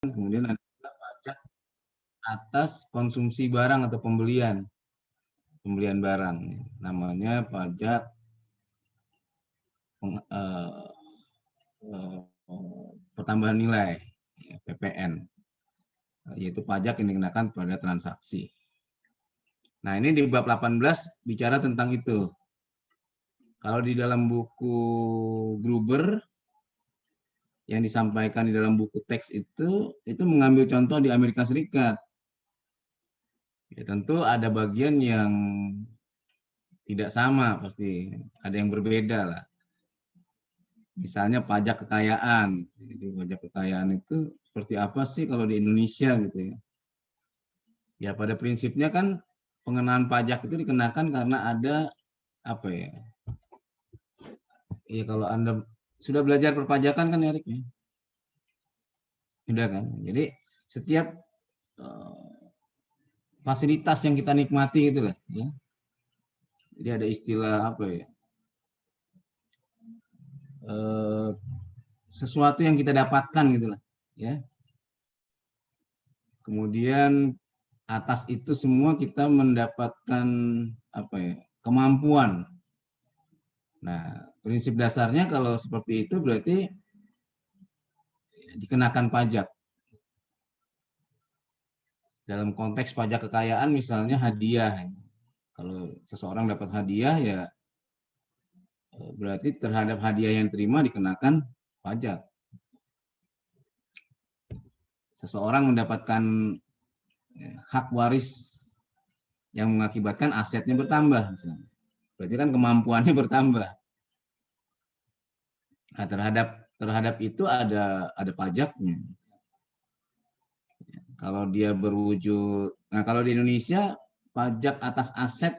kemudian ada pajak atas konsumsi barang atau pembelian barang, namanya pajak pertambahan nilai, PPN, yaitu pajak yang dikenakan pada transaksi. Nah, ini di bab 18 bicara tentang itu. Kalau di dalam buku Gruber yang disampaikan di dalam buku teks itu mengambil contoh di Amerika Serikat. Ya, tentu ada bagian yang tidak sama, pasti ada yang berbeda lah. Misalnya pajak kekayaan. Jadi pajak kekayaan itu seperti apa sih kalau di Indonesia gitu ya. Ya pada prinsipnya kan pengenaan pajak itu dikenakan karena ada apa ya? Ya kalau Anda sudah belajar perpajakan kan Erik ya? Sudah kan? Jadi setiap fasilitas yang kita nikmati itulah ya. Jadi ada istilah apa ya? Sesuatu yang kita dapatkan gitulah ya. Kemudian atas itu semua kita mendapatkan apa ya? Kemampuan. Nah, prinsip dasarnya kalau seperti itu berarti dikenakan pajak. Dalam konteks pajak kekayaan misalnya hadiah. Kalau seseorang dapat hadiah ya berarti terhadap hadiah yang terima dikenakan pajak. Seseorang mendapatkan hak waris yang mengakibatkan asetnya bertambah misalnya. Berarti kan kemampuannya bertambah. Nah, terhadap itu ada pajaknya. Kalau dia berwujud, nah kalau di Indonesia pajak atas aset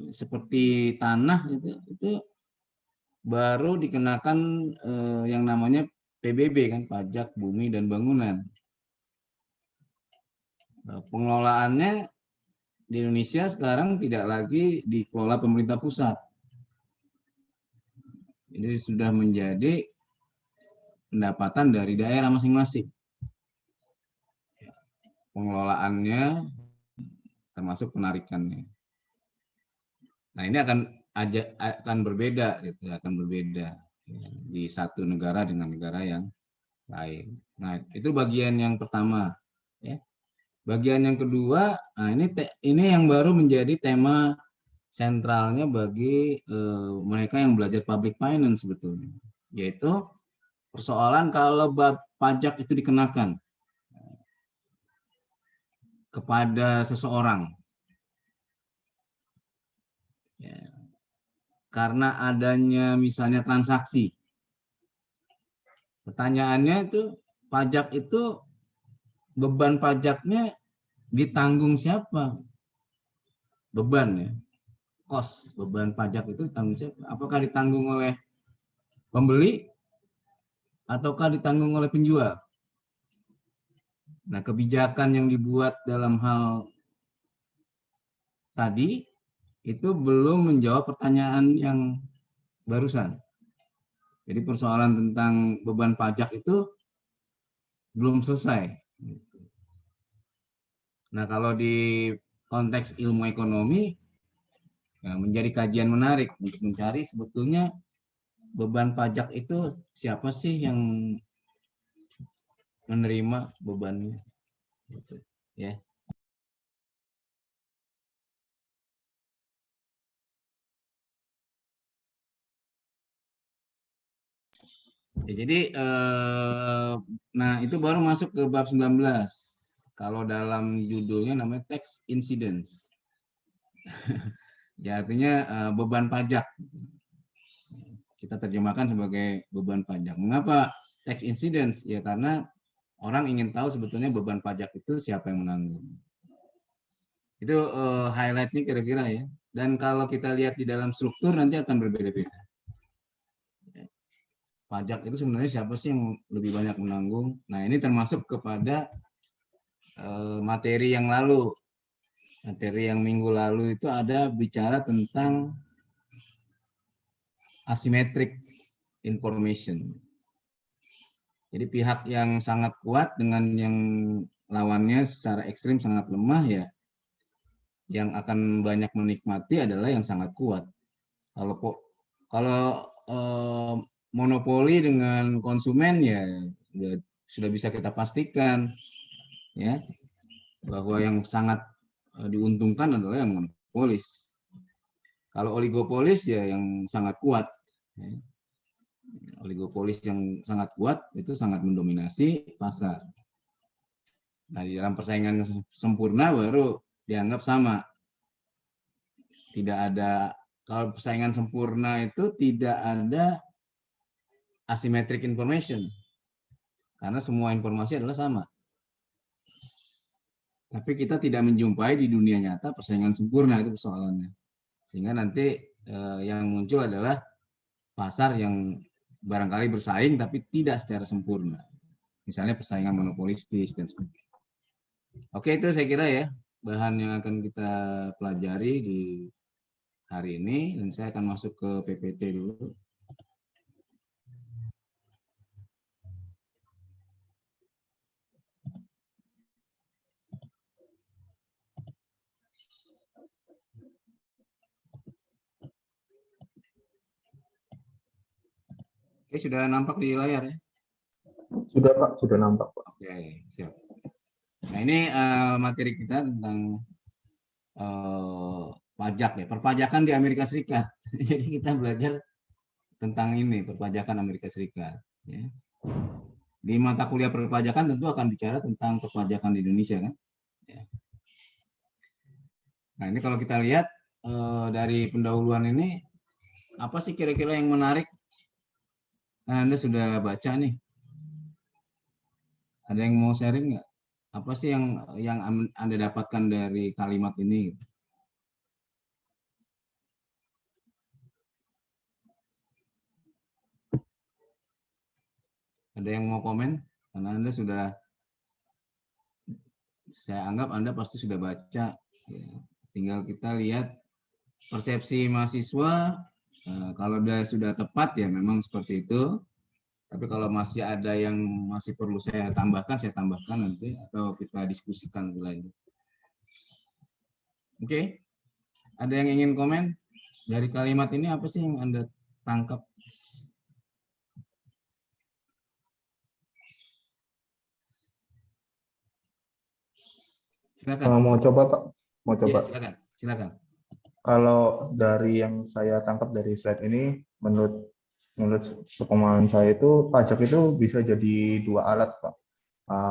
seperti tanah itu baru dikenakan yang namanya PBB kan, pajak bumi dan bangunan. Pengelolaannya di Indonesia sekarang tidak lagi dikelola pemerintah pusat. Ini sudah menjadi pendapatan dari daerah masing-masing. Pengelolaannya termasuk penarikannya. Nah, ini akan berbeda gitu, akan berbeda di satu negara dengan negara yang lain. Nah, itu bagian yang pertama ya. Bagian yang kedua, nah ini yang baru menjadi tema sentralnya bagi mereka yang belajar public finance sebetulnya, yaitu persoalan kalau pajak itu dikenakan kepada seseorang ya, karena adanya misalnya transaksi. Pertanyaannya itu pajak itu beban pajaknya ditanggung siapa? Beban ya, beban pajak itu ditanggung siapa? Apakah ditanggung oleh pembeli ataukah ditanggung oleh penjual? Nah, kebijakan yang dibuat dalam hal tadi itu belum menjawab pertanyaan yang barusan. Jadi persoalan tentang beban pajak itu belum selesai. Nah, kalau di konteks ilmu ekonomi ya, menjadi kajian menarik untuk mencari sebetulnya beban pajak itu siapa sih yang menerima bebannya, gitu, ya. Ya, jadi nah itu baru masuk ke bab 19. Kalau dalam judulnya namanya tax incidence. Ya artinya beban pajak. Kita terjemahkan sebagai beban pajak. Mengapa tax incidence? Ya karena orang ingin tahu sebetulnya beban pajak itu siapa yang menanggung. Itu highlightnya kira-kira ya. Dan kalau kita lihat di dalam struktur nanti akan berbeda-beda. Pajak itu sebenarnya siapa sih yang lebih banyak menanggung? Nah ini termasuk kepada materi yang lalu. Materi yang minggu lalu itu ada bicara tentang asymmetric information. Jadi pihak yang sangat kuat dengan yang lawannya secara ekstrim sangat lemah, ya yang akan banyak menikmati adalah yang sangat kuat. Kalau monopoli dengan konsumen, ya sudah bisa kita pastikan ya bahwa yang sangat diuntungkan adalah yang monopolis. Kalau oligopolis ya yang sangat kuat. Ya. Oligopolis yang sangat kuat itu sangat mendominasi pasar. Nah, di dalam persaingan sempurna baru dianggap sama. Tidak ada, kalau persaingan sempurna itu tidak ada asymmetric information. Karena semua informasi adalah sama. Tapi kita tidak menjumpai di dunia nyata persaingan sempurna, itu persoalannya. Sehingga nanti yang muncul adalah pasar yang barangkali bersaing tapi tidak secara sempurna. Misalnya persaingan monopolistis dan sebagainya. Oke, itu saya kira ya bahan yang akan kita pelajari di hari ini, dan saya akan masuk ke PPT dulu. Oke, sudah nampak di layar ya? Sudah Pak, sudah nampak Pak. Oke, siap. Nah, ini materi kita tentang pajak ya, perpajakan di Amerika Serikat. Jadi kita belajar tentang ini, perpajakan Amerika Serikat. Ya. Di mata kuliah perpajakan tentu akan bicara tentang perpajakan di Indonesia kan. Ya. Nah, ini kalau kita lihat dari pendahuluan ini, apa sih kira-kira yang menarik? Nah, Anda sudah baca nih. Ada yang mau sharing nggak? Apa sih yang Anda dapatkan dari kalimat ini? Ada yang mau komen? Karena Anda sudah, saya anggap Anda pasti sudah baca. Ya. Tinggal kita lihat persepsi mahasiswa. Kalau sudah tepat ya memang seperti itu. Tapi kalau masih ada yang masih perlu saya tambahkan nanti, atau kita diskusikan lebih lanjut. Oke, ada yang ingin komen dari kalimat ini, apa sih yang Anda tangkap? Silakan. Mau coba Pak? Mau Ya, coba. silakan. Kalau dari yang saya tangkap dari slide ini, menurut sepemahaman saya itu pajak itu bisa jadi dua alat Pak.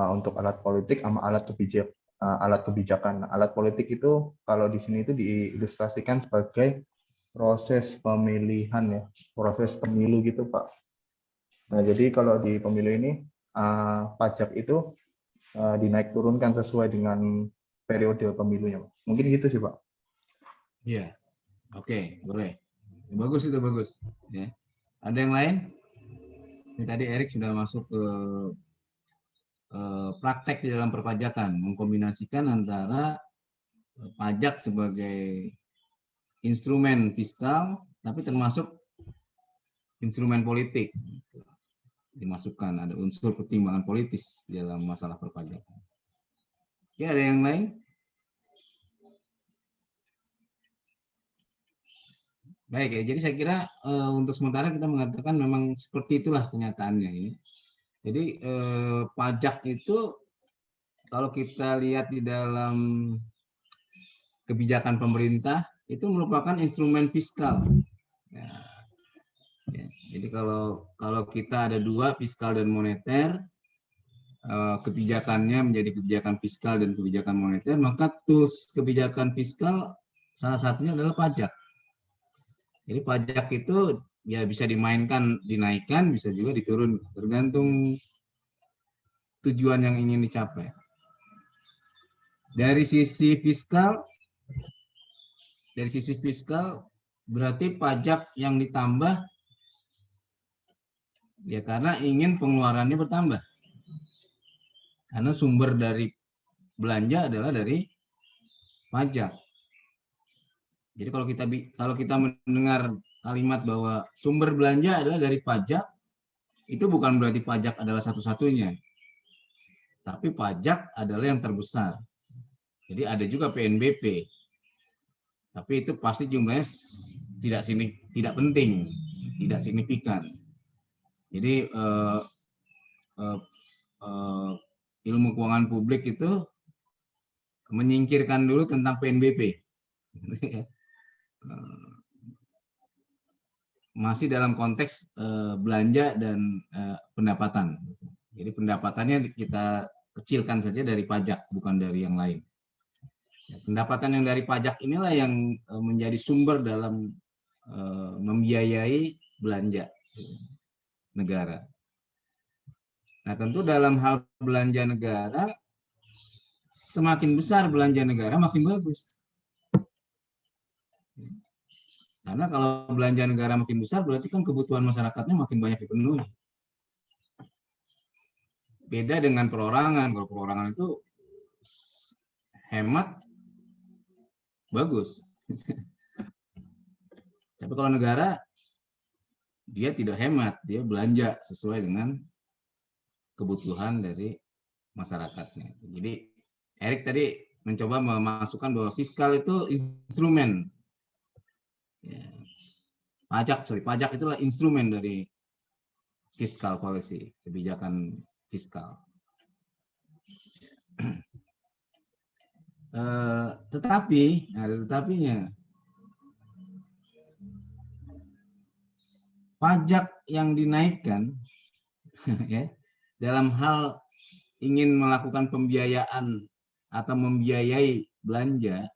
Untuk alat politik sama alat kebijakan. Alat politik itu kalau di sini itu diilustrasikan sebagai proses pemilihan ya, proses pemilu gitu Pak. Nah, jadi kalau di pemilu ini pajak itu dinaik turunkan sesuai dengan periode pemilunya. Mungkin gitu sih Pak. Iya, oke, boleh. Bagus itu, bagus. Ya. Ada yang lain? Ini tadi Erik sudah masuk ke praktek di dalam perpajakan, mengkombinasikan antara pajak sebagai instrumen fiskal, tapi termasuk instrumen politik. Dimasukkan, ada unsur pertimbangan politis dalam masalah perpajakan. Oke, ada yang lain? Baik ya, jadi saya kira untuk sementara kita mengatakan memang seperti itulah kenyataannya ini. Jadi pajak itu kalau kita lihat di dalam kebijakan pemerintah itu merupakan instrumen fiskal. Ya, ya. Jadi kalau kita ada dua, fiskal dan moneter, kebijakannya menjadi kebijakan fiskal dan kebijakan moneter, maka tools kebijakan fiskal salah satunya adalah pajak. Jadi pajak itu ya bisa dimainkan, dinaikkan, bisa juga diturunkan, tergantung tujuan yang ingin dicapai. Dari sisi fiskal berarti pajak yang ditambah ya karena ingin pengeluarannya bertambah. Karena sumber dari belanja adalah dari pajak. Jadi kalau kita mendengar kalimat bahwa sumber belanja adalah dari pajak, itu bukan berarti pajak adalah satu-satunya, tapi pajak adalah yang terbesar. Jadi ada juga PNBP, tapi itu pasti jumlahnya tidak penting, tidak signifikan. Jadi ilmu keuangan publik itu menyingkirkan dulu tentang PNBP. Masih dalam konteks belanja dan pendapatan. Jadi pendapatannya kita kecilkan saja dari pajak, bukan dari yang lain. Pendapatan yang dari pajak inilah yang menjadi sumber dalam membiayai belanja negara. Nah, tentu dalam hal belanja negara, semakin besar belanja negara makin bagus. Karena kalau belanja negara makin besar, berarti kan kebutuhan masyarakatnya makin banyak dipenuhi. Beda dengan perorangan. Kalau perorangan itu hemat, bagus. Tapi kalau negara, dia tidak hemat, dia belanja sesuai dengan kebutuhan dari masyarakatnya. Jadi Erik tadi mencoba memasukkan bahwa fiskal itu instrumen. Ya. Pajak itulah instrumen dari fiskal policy, kebijakan fiskal. Tetapi ada tetapinya. Pajak yang dinaikkan ya, dalam hal ingin melakukan pembiayaan atau membiayai belanja,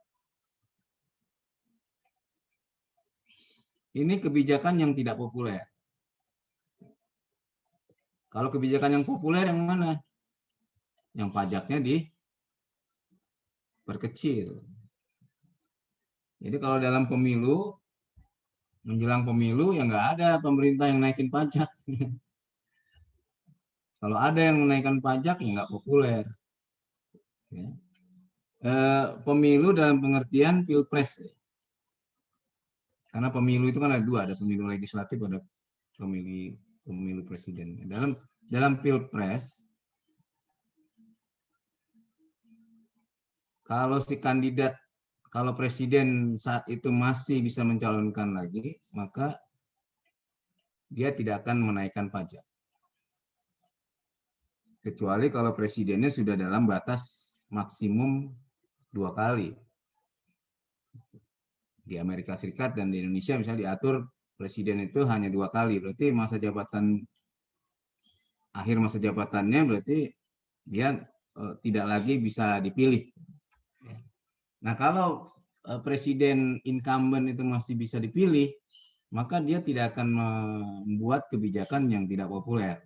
ini kebijakan yang tidak populer. Kalau kebijakan yang populer yang mana? Yang pajaknya diperkecil. Jadi kalau dalam pemilu, menjelang pemilu, ya nggak ada pemerintah yang naikin pajak. Kalau ada yang menaikkan pajak, ya nggak populer. Ya. Pemilu dalam pengertian pilpres. Karena pemilu itu kan ada dua, ada pemilu legislatif, ada pemilu presiden. Dalam pilpres, kalau si kandidat, kalau presiden saat itu masih bisa mencalonkan lagi, maka dia tidak akan menaikkan pajak. Kecuali kalau presidennya sudah dalam batas maksimum 2 kali. Di Amerika Serikat dan di Indonesia misalnya diatur presiden itu hanya 2 kali, berarti akhir masa jabatannya berarti dia tidak lagi bisa dipilih. Nah, kalau presiden incumbent itu masih bisa dipilih, maka dia tidak akan membuat kebijakan yang tidak populer.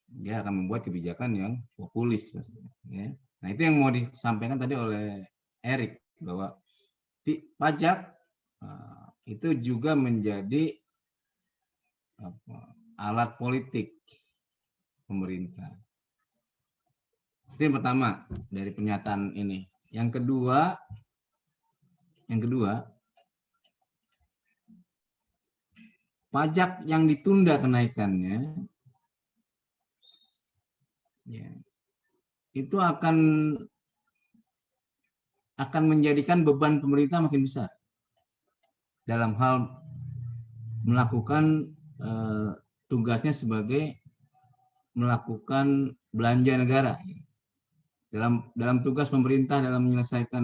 Dia akan membuat kebijakan yang populis. Ya. Nah, itu yang mau disampaikan tadi oleh Erik, bahwa pajak itu juga menjadi alat politik pemerintah. Itu yang pertama dari pernyataan ini. Yang kedua, pajak yang ditunda kenaikannya, ya, itu akan menjadikan beban pemerintah makin besar dalam hal melakukan tugasnya sebagai melakukan belanja negara. Dalam tugas pemerintah dalam menyelesaikan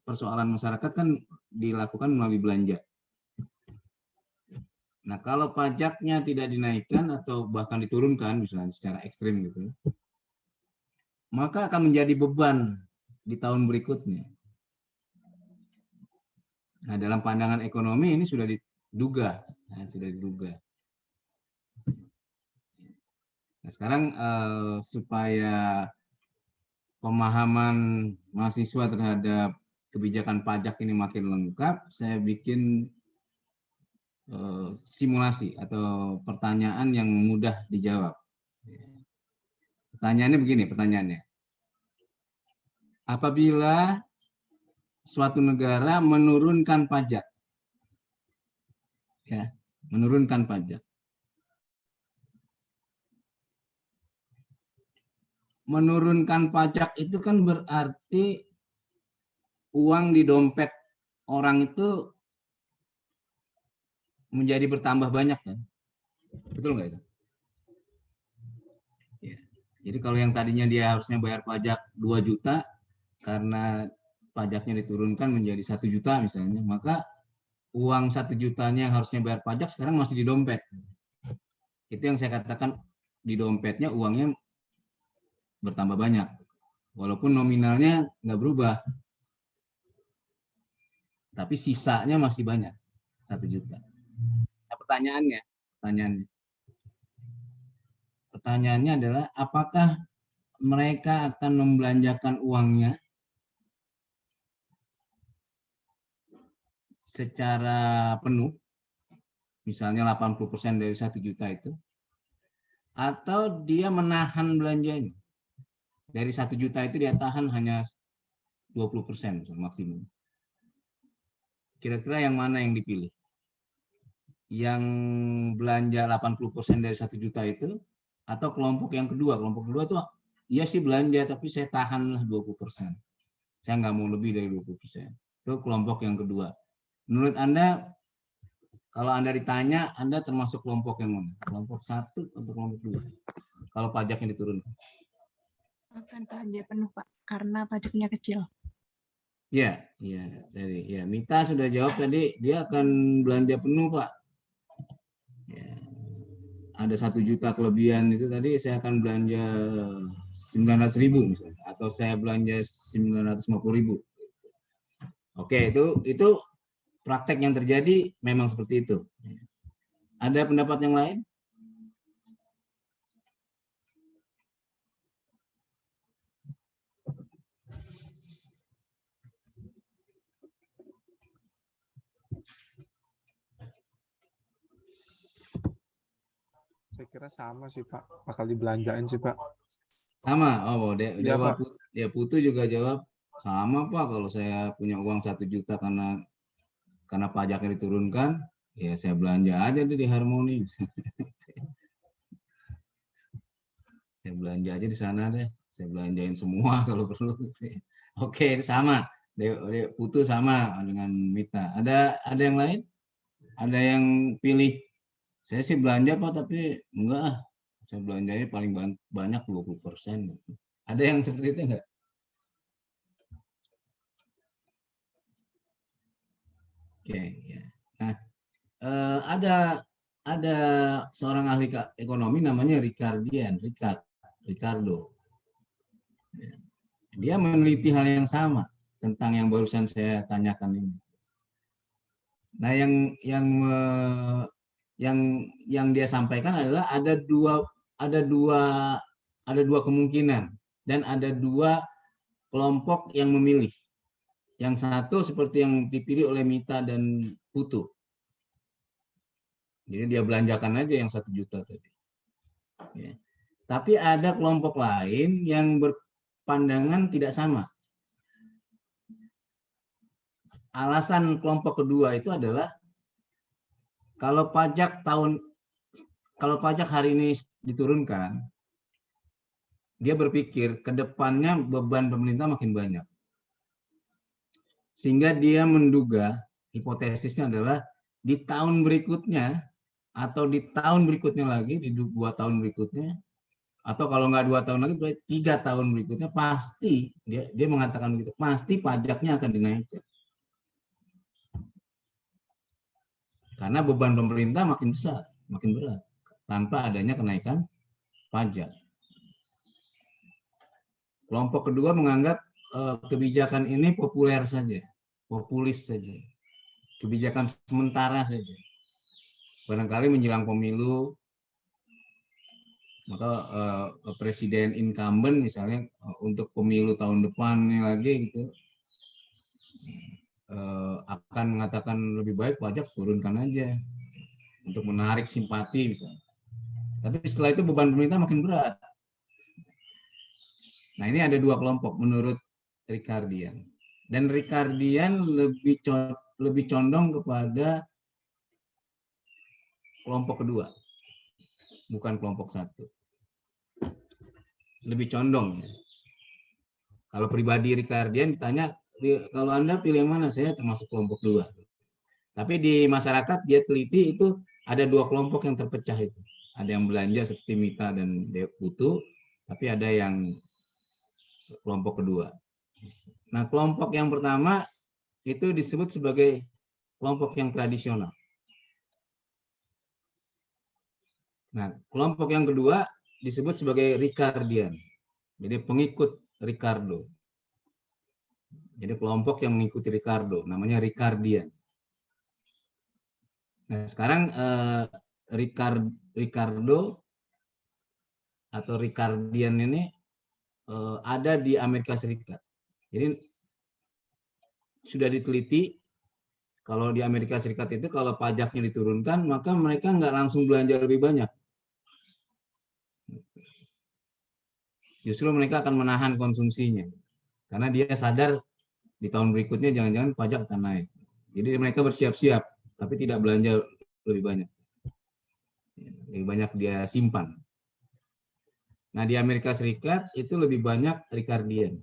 persoalan masyarakat kan dilakukan melalui belanja. Nah, kalau pajaknya tidak dinaikkan atau bahkan diturunkan misalnya secara ekstrim gitu, maka akan menjadi beban di tahun berikutnya. Nah, dalam pandangan ekonomi ini sudah diduga. Nah, sekarang supaya pemahaman mahasiswa terhadap kebijakan pajak ini makin lengkap, saya bikin simulasi atau pertanyaan yang mudah dijawab. Pertanyaannya begini, apabila suatu negara menurunkan pajak, ya, menurunkan pajak, menurunkan pajak itu kan berarti uang di dompet orang itu menjadi bertambah banyak kan? Betul nggak itu? Ya. Jadi kalau yang tadinya dia harusnya bayar pajak 2 juta karena pajaknya diturunkan menjadi 1 juta misalnya, maka uang 1 jutanya yang harusnya bayar pajak sekarang masih di dompet. Itu yang saya katakan, di dompetnya uangnya bertambah banyak. Walaupun nominalnya nggak berubah, tapi sisanya masih banyak, 1 juta. Nah, pertanyaannya adalah apakah mereka akan membelanjakan uangnya secara penuh, misalnya 80% dari 1 juta itu, atau dia menahan belanjanya. Dari 1 juta itu dia tahan hanya 20% maksimum. Kira-kira yang mana yang dipilih? Yang belanja 80% dari 1 juta itu, atau kelompok yang kedua? Kelompok kedua tuh, iya sih belanja, tapi saya tahanlah 20%. Saya nggak mau lebih dari 20%. Itu kelompok yang kedua. Menurut Anda, kalau Anda ditanya, Anda termasuk kelompok yang mana? Kelompok 1 atau kelompok 2? Kalau pajaknya diturunkan. Akan belanja penuh, Pak, karena pajaknya kecil. Ya, Mita sudah jawab tadi, dia akan belanja penuh, Pak. Ya, ada 1 juta kelebihan itu tadi, saya akan belanja 900.000 misalnya, atau saya belanja 950.000. Oke, itu praktek yang terjadi memang seperti itu. Ada pendapat yang lain? Saya kira sama sih Pak, bakal dibelanjain sih Pak. Sama. Oh, Iya, Pak. Dia Putu juga jawab sama Pak. Kalau saya punya uang 1 juta karena pajaknya diturunkan, ya saya belanja aja di Harmoni. Saya belanja aja di sana deh. Saya belanjain semua kalau perlu. Oke, itu sama. Dia Putu sama dengan Mita. Ada yang lain? Ada yang pilih, saya sih belanja Pak, tapi enggak, saya belanjanya paling banyak 20%. Ada yang seperti itu enggak? Oke, ya. Nah, ada seorang ahli ekonomi namanya Ricardo. Dia meneliti hal yang sama tentang yang barusan saya tanyakan ini. Nah, yang dia sampaikan adalah ada dua kemungkinan dan ada 2 kelompok yang memilih. Yang satu seperti yang dipilih oleh Mita dan Putu. Jadi dia belanjakan aja yang 1 juta tadi. Ya. Tapi ada kelompok lain yang berpandangan tidak sama. Alasan kelompok kedua itu adalah kalau pajak hari ini diturunkan, dia berpikir ke depannya beban pemerintah makin banyak. Sehingga dia menduga, hipotesisnya adalah di tahun berikutnya atau di tahun berikutnya lagi, di 2 tahun berikutnya, atau kalau nggak 2 tahun lagi, berarti 3 tahun berikutnya pasti, dia mengatakan begitu, pasti pajaknya akan dinaikkan. Karena beban pemerintah makin besar, makin berat, tanpa adanya kenaikan pajak. Kelompok kedua menganggap kebijakan ini populer saja, populis saja, kebijakan sementara saja. Barangkali menjelang pemilu, maka presiden incumbent misalnya untuk pemilu tahun depan ini lagi gitu, akan mengatakan lebih baik pajak turunkan aja untuk menarik simpati misalnya. Tapi setelah itu beban pemerintah makin berat. Nah, ini ada 2 kelompok menurut Ricardian. Dan Ricardian lebih condong kepada kelompok kedua, bukan kelompok 1. lebih condong. Ya. Kalau pribadi Ricardian ditanya, kalau Anda pilih yang mana? Saya termasuk kelompok 2. Tapi di masyarakat dia teliti itu ada 2 kelompok yang terpecah itu. Ada yang belanja seperti Mita dan Putu, tapi ada yang kelompok kedua. Nah, kelompok yang pertama itu disebut sebagai kelompok yang tradisional. Nah, kelompok yang kedua disebut sebagai Ricardian. Jadi pengikut Ricardo. Jadi kelompok yang mengikuti Ricardo, namanya Ricardian. Nah, sekarang Ricardo atau Ricardian ini ada di Amerika Serikat. Jadi sudah diteliti kalau di Amerika Serikat itu kalau pajaknya diturunkan, maka mereka nggak langsung belanja lebih banyak. Justru mereka akan menahan konsumsinya. Karena dia sadar di tahun berikutnya jangan-jangan pajak akan naik. Jadi mereka bersiap-siap, tapi tidak belanja lebih banyak. Lebih banyak dia simpan. Nah, di Amerika Serikat itu lebih banyak Ricardian.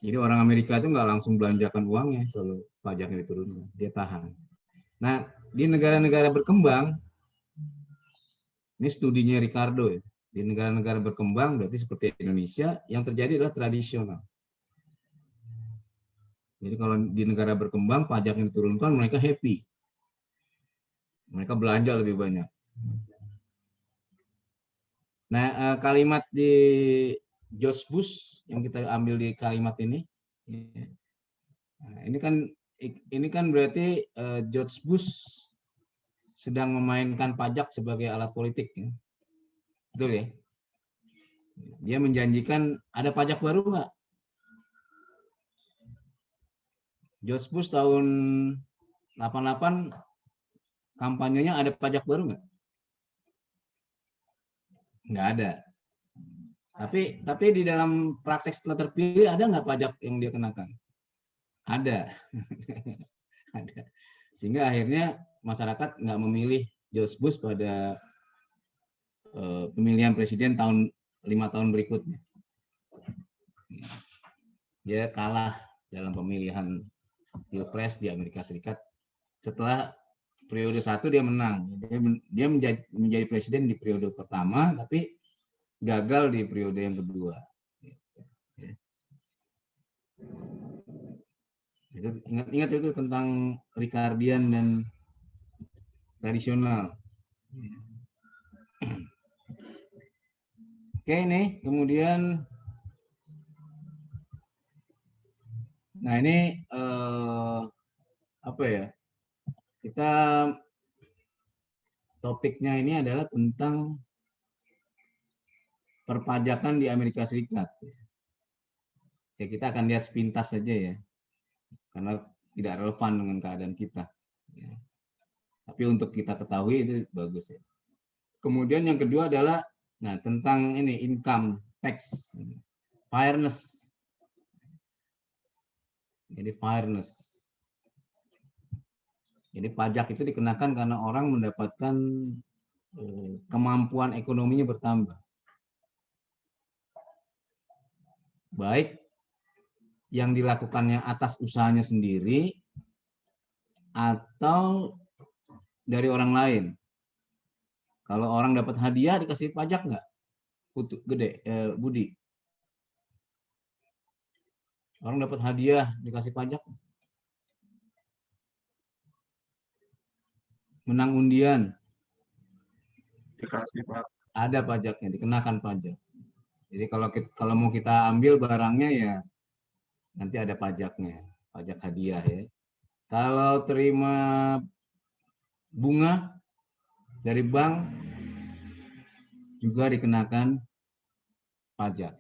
Jadi orang Amerika itu nggak langsung belanjakan uangnya kalau pajaknya diturunkan. Dia tahan. Nah, di negara-negara berkembang, ini studinya Ricardo ya. Di negara-negara berkembang berarti seperti Indonesia, yang terjadi adalah tradisional. Jadi kalau di negara berkembang pajak yang diturunkan mereka happy. Mereka belanja lebih banyak. Nah, kalimat di George Bush yang kita ambil di kalimat ini, nah, ini kan berarti George Bush sedang memainkan pajak sebagai alat politik, ya. Betul ya? Dia menjanjikan ada pajak baru nggak? George Bush tahun 88 kampanyenya ada pajak baru nggak? Nggak ada. Tapi di dalam praktek setelah terpilih ada nggak pajak yang dia kenakan? Ada. Ada. Sehingga akhirnya masyarakat nggak memilih George Bush pada pemilihan presiden 5 tahun berikutnya. Dia kalah dalam pemilihan Pilpres di Amerika Serikat. Setelah periode 1 dia menang. Dia menjadi presiden di periode pertama, tapi gagal di periode yang kedua. Ingat itu tentang Ricardian dan tradisional. Oke, ini kemudian, nah ini apa ya? Kita topiknya ini adalah tentang perpajakan di Amerika Serikat. Ya, kita akan lihat sepintas saja ya, karena tidak relevan dengan keadaan kita. Ya. Tapi untuk kita ketahui itu bagus ya. Kemudian yang kedua adalah, nah tentang ini income tax, fairness. Jadi fairness. Jadi pajak itu dikenakan karena orang mendapatkan kemampuan ekonominya bertambah. Baik yang dilakukannya atas usahanya sendiri atau dari orang lain. Kalau orang dapat hadiah dikasih pajak nggak? Budi. Orang dapat hadiah dikasih pajak. Menang undian. Dikasih, Pak. Ada pajaknya, dikenakan pajak. Jadi kalau mau kita ambil barangnya ya nanti ada pajaknya, pajak hadiah ya. Kalau terima bunga dari bank juga dikenakan pajak.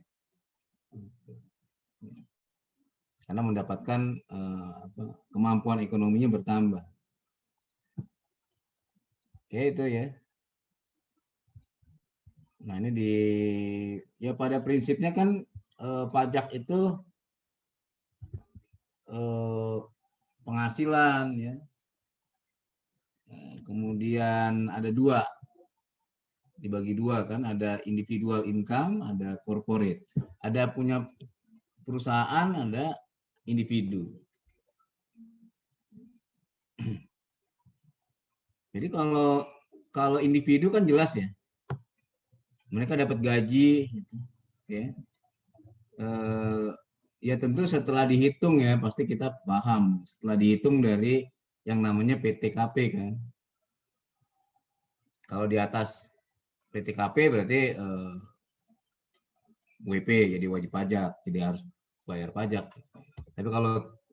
Karena mendapatkan kemampuan ekonominya bertambah. Oke, itu ya. Nah, ini ya pada prinsipnya kan pajak itu penghasilan ya. Kemudian ada 2. dibagi dua kan, ada individual income, ada corporate. Ada punya perusahaan, ada individu. Jadi kalau individu kan jelas ya, mereka dapat gaji, gitu, ya. Ya tentu setelah dihitung ya, pasti kita paham. Setelah dihitung dari yang namanya PTKP kan. Kalau di atas PTKP berarti WP, jadi wajib pajak, jadi harus bayar pajak. Tapi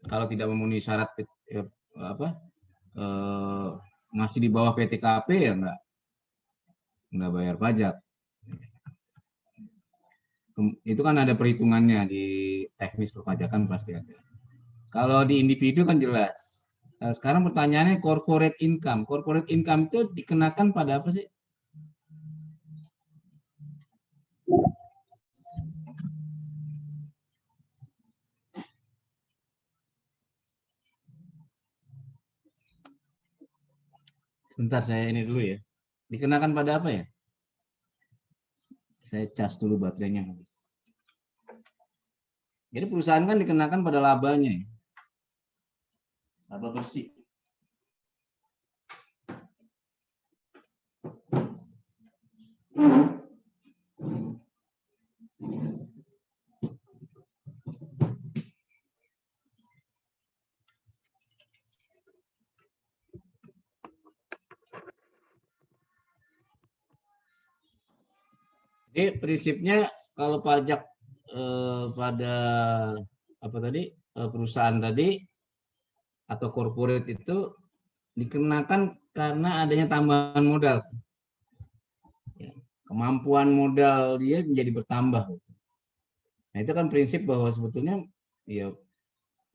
kalau tidak memenuhi syarat masih di bawah PTKP ya nggak bayar pajak. Itu kan ada perhitungannya di teknis perpajakan pasti ada. Kalau di individu kan jelas. Nah, sekarang pertanyaannya corporate income. Corporate income itu dikenakan pada apa sih? Sebentar saya ini dulu ya. Dikenakan pada apa ya? Saya cas dulu baterainya habis. Jadi perusahaan kan dikenakan pada labanya. Laba bersih. Jadi prinsipnya kalau pajak pada apa tadi perusahaan tadi atau corporate itu dikenakan karena adanya tambahan modal. Ya, kemampuan modal dia menjadi bertambah. Nah itu kan prinsip bahwa sebetulnya ya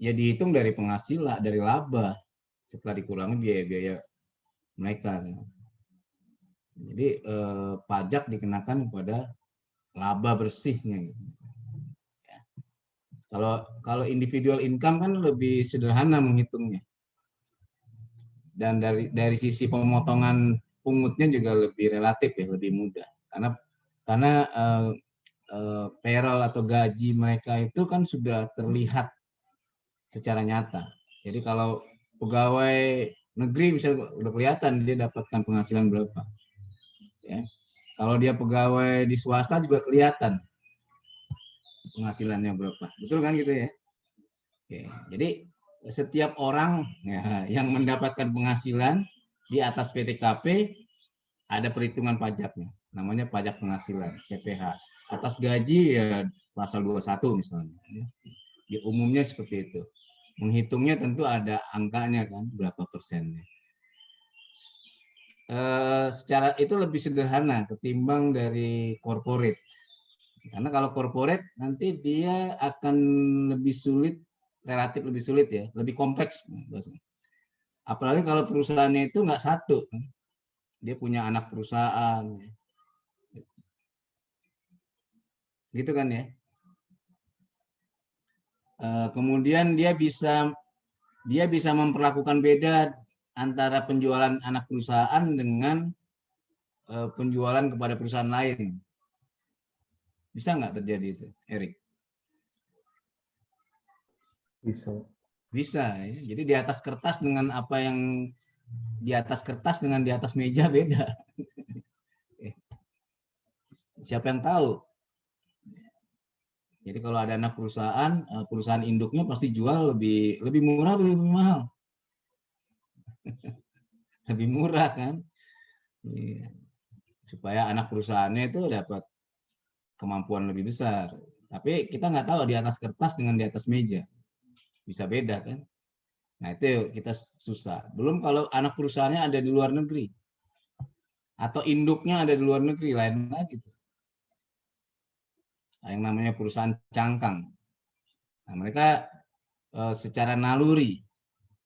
dihitung dari penghasilan, dari laba setelah dikurangi biaya-biaya mereka. Jadi pajak dikenakan kepada laba bersihnya. Ya. Kalau individual income kan lebih sederhana menghitungnya. Dan dari sisi pemotongan pengutnya juga lebih relatif ya, lebih mudah. Karena payroll atau gaji mereka itu kan sudah terlihat secara nyata. Jadi kalau pegawai negeri bisa udah kelihatan dia dapatkan penghasilan berapa. Ya. Kalau dia pegawai di swasta juga kelihatan penghasilannya berapa. Betul kan gitu ya? Oke. Jadi setiap orang ya, yang mendapatkan penghasilan di atas PTKP ada perhitungan pajaknya. Namanya pajak penghasilan, PPH. Atas gaji ya pasal 21 misalnya. Ya, umumnya seperti itu. Menghitungnya tentu ada angkanya kan, berapa persennya. Secara itu lebih sederhana ketimbang dari corporate. Karena kalau corporate nanti dia akan lebih sulit, relatif lebih sulit ya, lebih kompleks. Apalagi kalau perusahaannya itu nggak satu, dia punya anak perusahaan, gitu kan ya. Kemudian dia bisa memperlakukan beda antara penjualan anak perusahaan dengan penjualan kepada perusahaan lain. Bisa nggak terjadi itu, Erik? Bisa. Bisa. Ya. Jadi di atas kertas dengan apa yang di atas kertas dengan di atas meja beda. Siapa yang tahu? Jadi kalau ada anak perusahaan induknya pasti jual lebih murah, lebih mahal. Lebih murah kan? Iya. Supaya anak perusahaannya itu dapat kemampuan lebih besar. Tapi kita nggak tahu di atas kertas dengan di atas meja. Bisa beda kan? Nah itu kita susah. Belum kalau anak perusahaannya ada di luar negeri. Atau induknya ada di luar negeri, lain lagi. Nah, yang namanya perusahaan cangkang. Nah, mereka secara naluri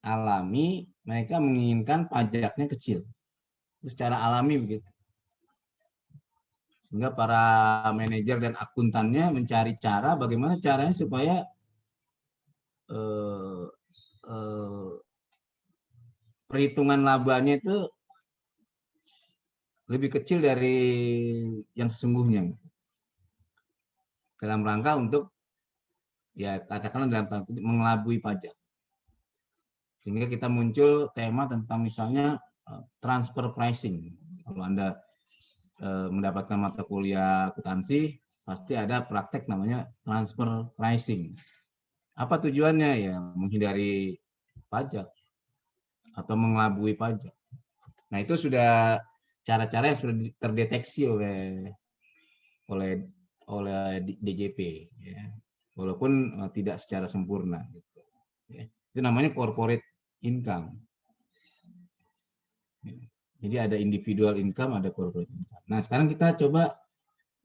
alami mereka menginginkan pajaknya kecil. Itu secara alami begitu. Sehingga para manajer dan akuntannya mencari cara bagaimana caranya supaya perhitungan labanya itu lebih kecil dari yang sesungguhnya dalam rangka untuk ya katakanlah dalam tanda kutip mengelabui pajak. Sehingga kita muncul tema tentang misalnya transfer pricing. Kalau Anda mendapatkan mata kuliah akuntansi, pasti ada praktek namanya transfer pricing. Apa tujuannya? Ya menghindari pajak atau mengelabui pajak. Nah, itu sudah cara-cara yang sudah terdeteksi oleh DJP, ya. Walaupun tidak secara sempurna. Gitu, ya. Itu namanya corporate income. Ya. Jadi ada individual income, ada corporate income. Nah, sekarang kita coba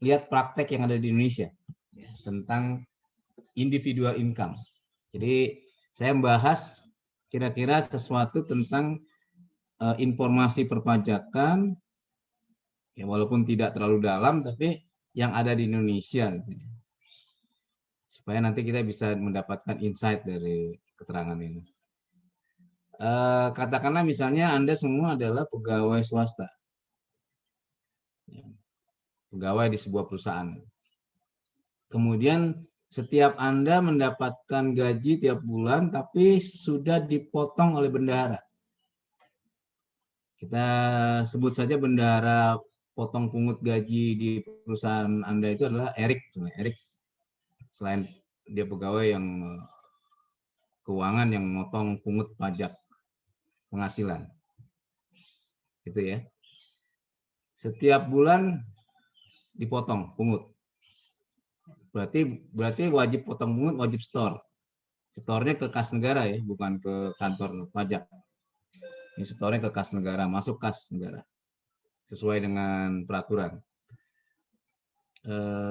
lihat praktek yang ada di Indonesia ya, tentang individual income. Jadi saya membahas kira-kira sesuatu tentang informasi perpajakan, ya walaupun tidak terlalu dalam, tapi yang ada di Indonesia, gitu. Supaya nanti kita bisa mendapatkan insight dari keterangan ini. Katakanlah misalnya Anda semua adalah pegawai swasta, pegawai di sebuah perusahaan. Kemudian setiap Anda mendapatkan gaji tiap bulan, tapi sudah dipotong oleh bendahara. Kita sebut saja bendahara potong pungut gaji di perusahaan Anda itu adalah Erik. Erik, selain dia pegawai yang keuangan yang motong pungut pajak penghasilan. Gitu ya. Setiap bulan dipotong pungut. Berarti wajib potong pungut, wajib store. Store-nya ke kas negara ya, bukan ke kantor pajak. Ini store-nya ke kas negara, masuk kas negara. Sesuai dengan peraturan.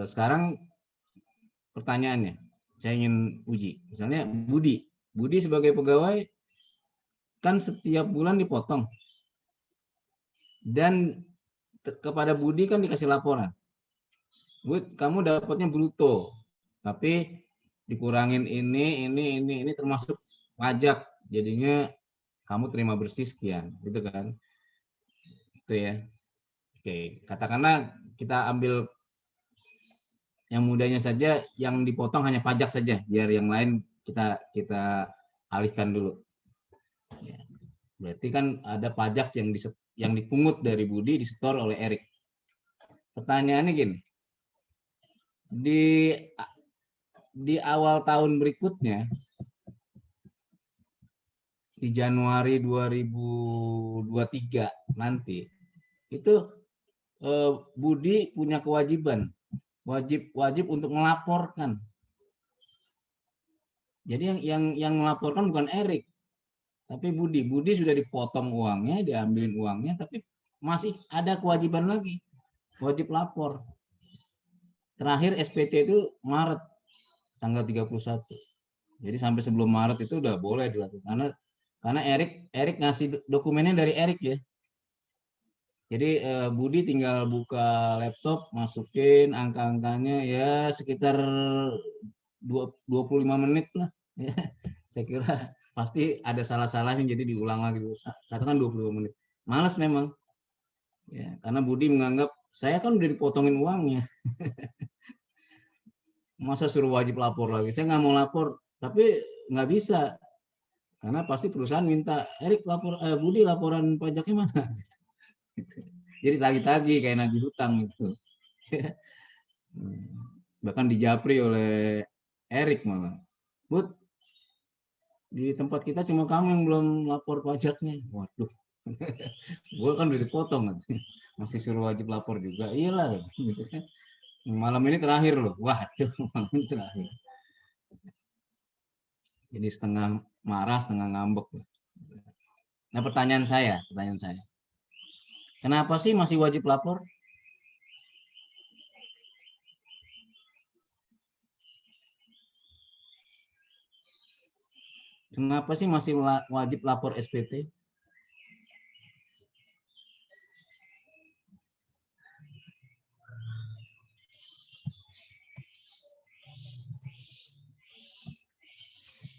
Sekarang pertanyaannya, saya ingin uji. Misalnya Budi sebagai pegawai kan setiap bulan dipotong. Dan kepada Budi kan dikasih laporan. Bud, kamu dapatnya bruto, tapi dikurangin ini termasuk pajak, jadinya kamu terima bersih sekian, gitu kan? Itu ya. Oke, katakanlah kita ambil yang mudahnya saja, yang dipotong hanya pajak saja, biar yang lain kita alihkan dulu. Ya. Berarti kan ada pajak yang dipungut dari Budi disetor oleh Erik. Pertanyaannya gini, di awal tahun berikutnya, di Januari 2023 nanti, itu Budi punya kewajiban, wajib untuk melaporkan. Jadi yang melaporkan bukan Erik, tapi Budi. Budi sudah dipotong uangnya, diambilin uangnya, tapi masih ada kewajiban lagi, wajib lapor. Terakhir SPT itu Maret, tanggal 31. Jadi sampai sebelum Maret itu udah boleh dilakukan. Karena Erik ngasih dokumennya dari Erik ya. Jadi Budi tinggal buka laptop, masukin angka-angkanya ya sekitar 25 menit lah. Ya. Saya kira pasti ada salah-salahnya jadi diulang lagi. Katakan 20 menit. Malas memang. Ya, karena Budi menganggap saya kan udah dipotongin uangnya. Masa suruh wajib lapor lagi? Saya nggak mau lapor, tapi nggak bisa. Karena pasti perusahaan minta, Erik Budi laporan pajaknya mana? Jadi tagih-tagih kayak nagih hutang gitu. Bahkan dijapri oleh Erik malah. Bud, di tempat kita cuma kamu yang belum lapor pajaknya. Waduh, gue kan udah dipotong. Masih suruh wajib lapor juga. Iyalah, gitu kan. Malam ini terakhir loh. Waduh, malam ini terakhir. Jadi setengah marah, setengah ngambek. Nah, pertanyaan saya. Kenapa sih masih wajib lapor? Kenapa sih masih wajib lapor SPT?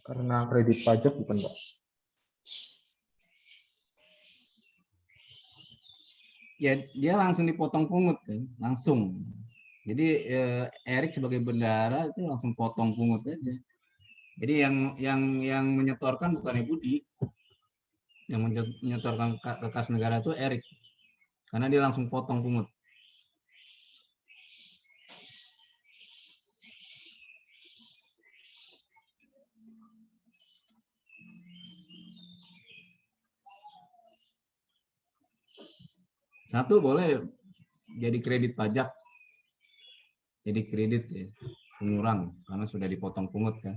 Karena kredit pajak bukan, Pak? ya dia langsung dipotong pungut kan, langsung. Jadi Erik sebagai bendahara itu langsung potong pungut aja. Jadi yang menyetorkan bukannya Budi, yang menyetorkan ke kas negara itu Erik, karena dia langsung potong pungut. Satu boleh jadi kredit pajak, jadi kredit ya, pengurang karena sudah dipotong pungut kan.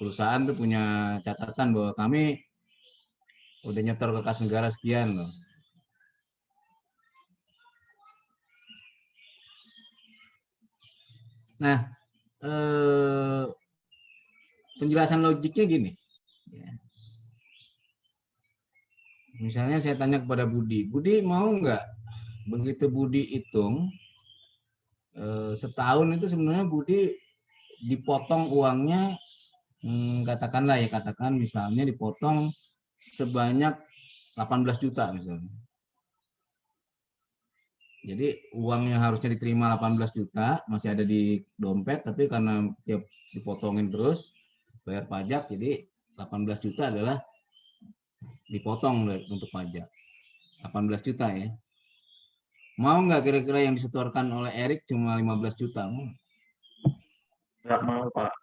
Perusahaan tuh punya catatan bahwa kami udah nyetor ke kas negara sekian loh. Nah, penjelasan logiknya gini. Misalnya saya tanya kepada Budi, Budi mau nggak begitu Budi hitung setahun itu sebenarnya Budi dipotong uangnya, katakan misalnya dipotong sebanyak 18 juta misalnya. Jadi uang yang harusnya diterima 18 juta masih ada di dompet, tapi karena tiap dipotongin terus bayar pajak, jadi 18 juta adalah dipotong untuk pajak. 18 juta ya. Mau nggak kira-kira yang disetorkan oleh Erik cuma 15 juta? Nggak mau, Pak.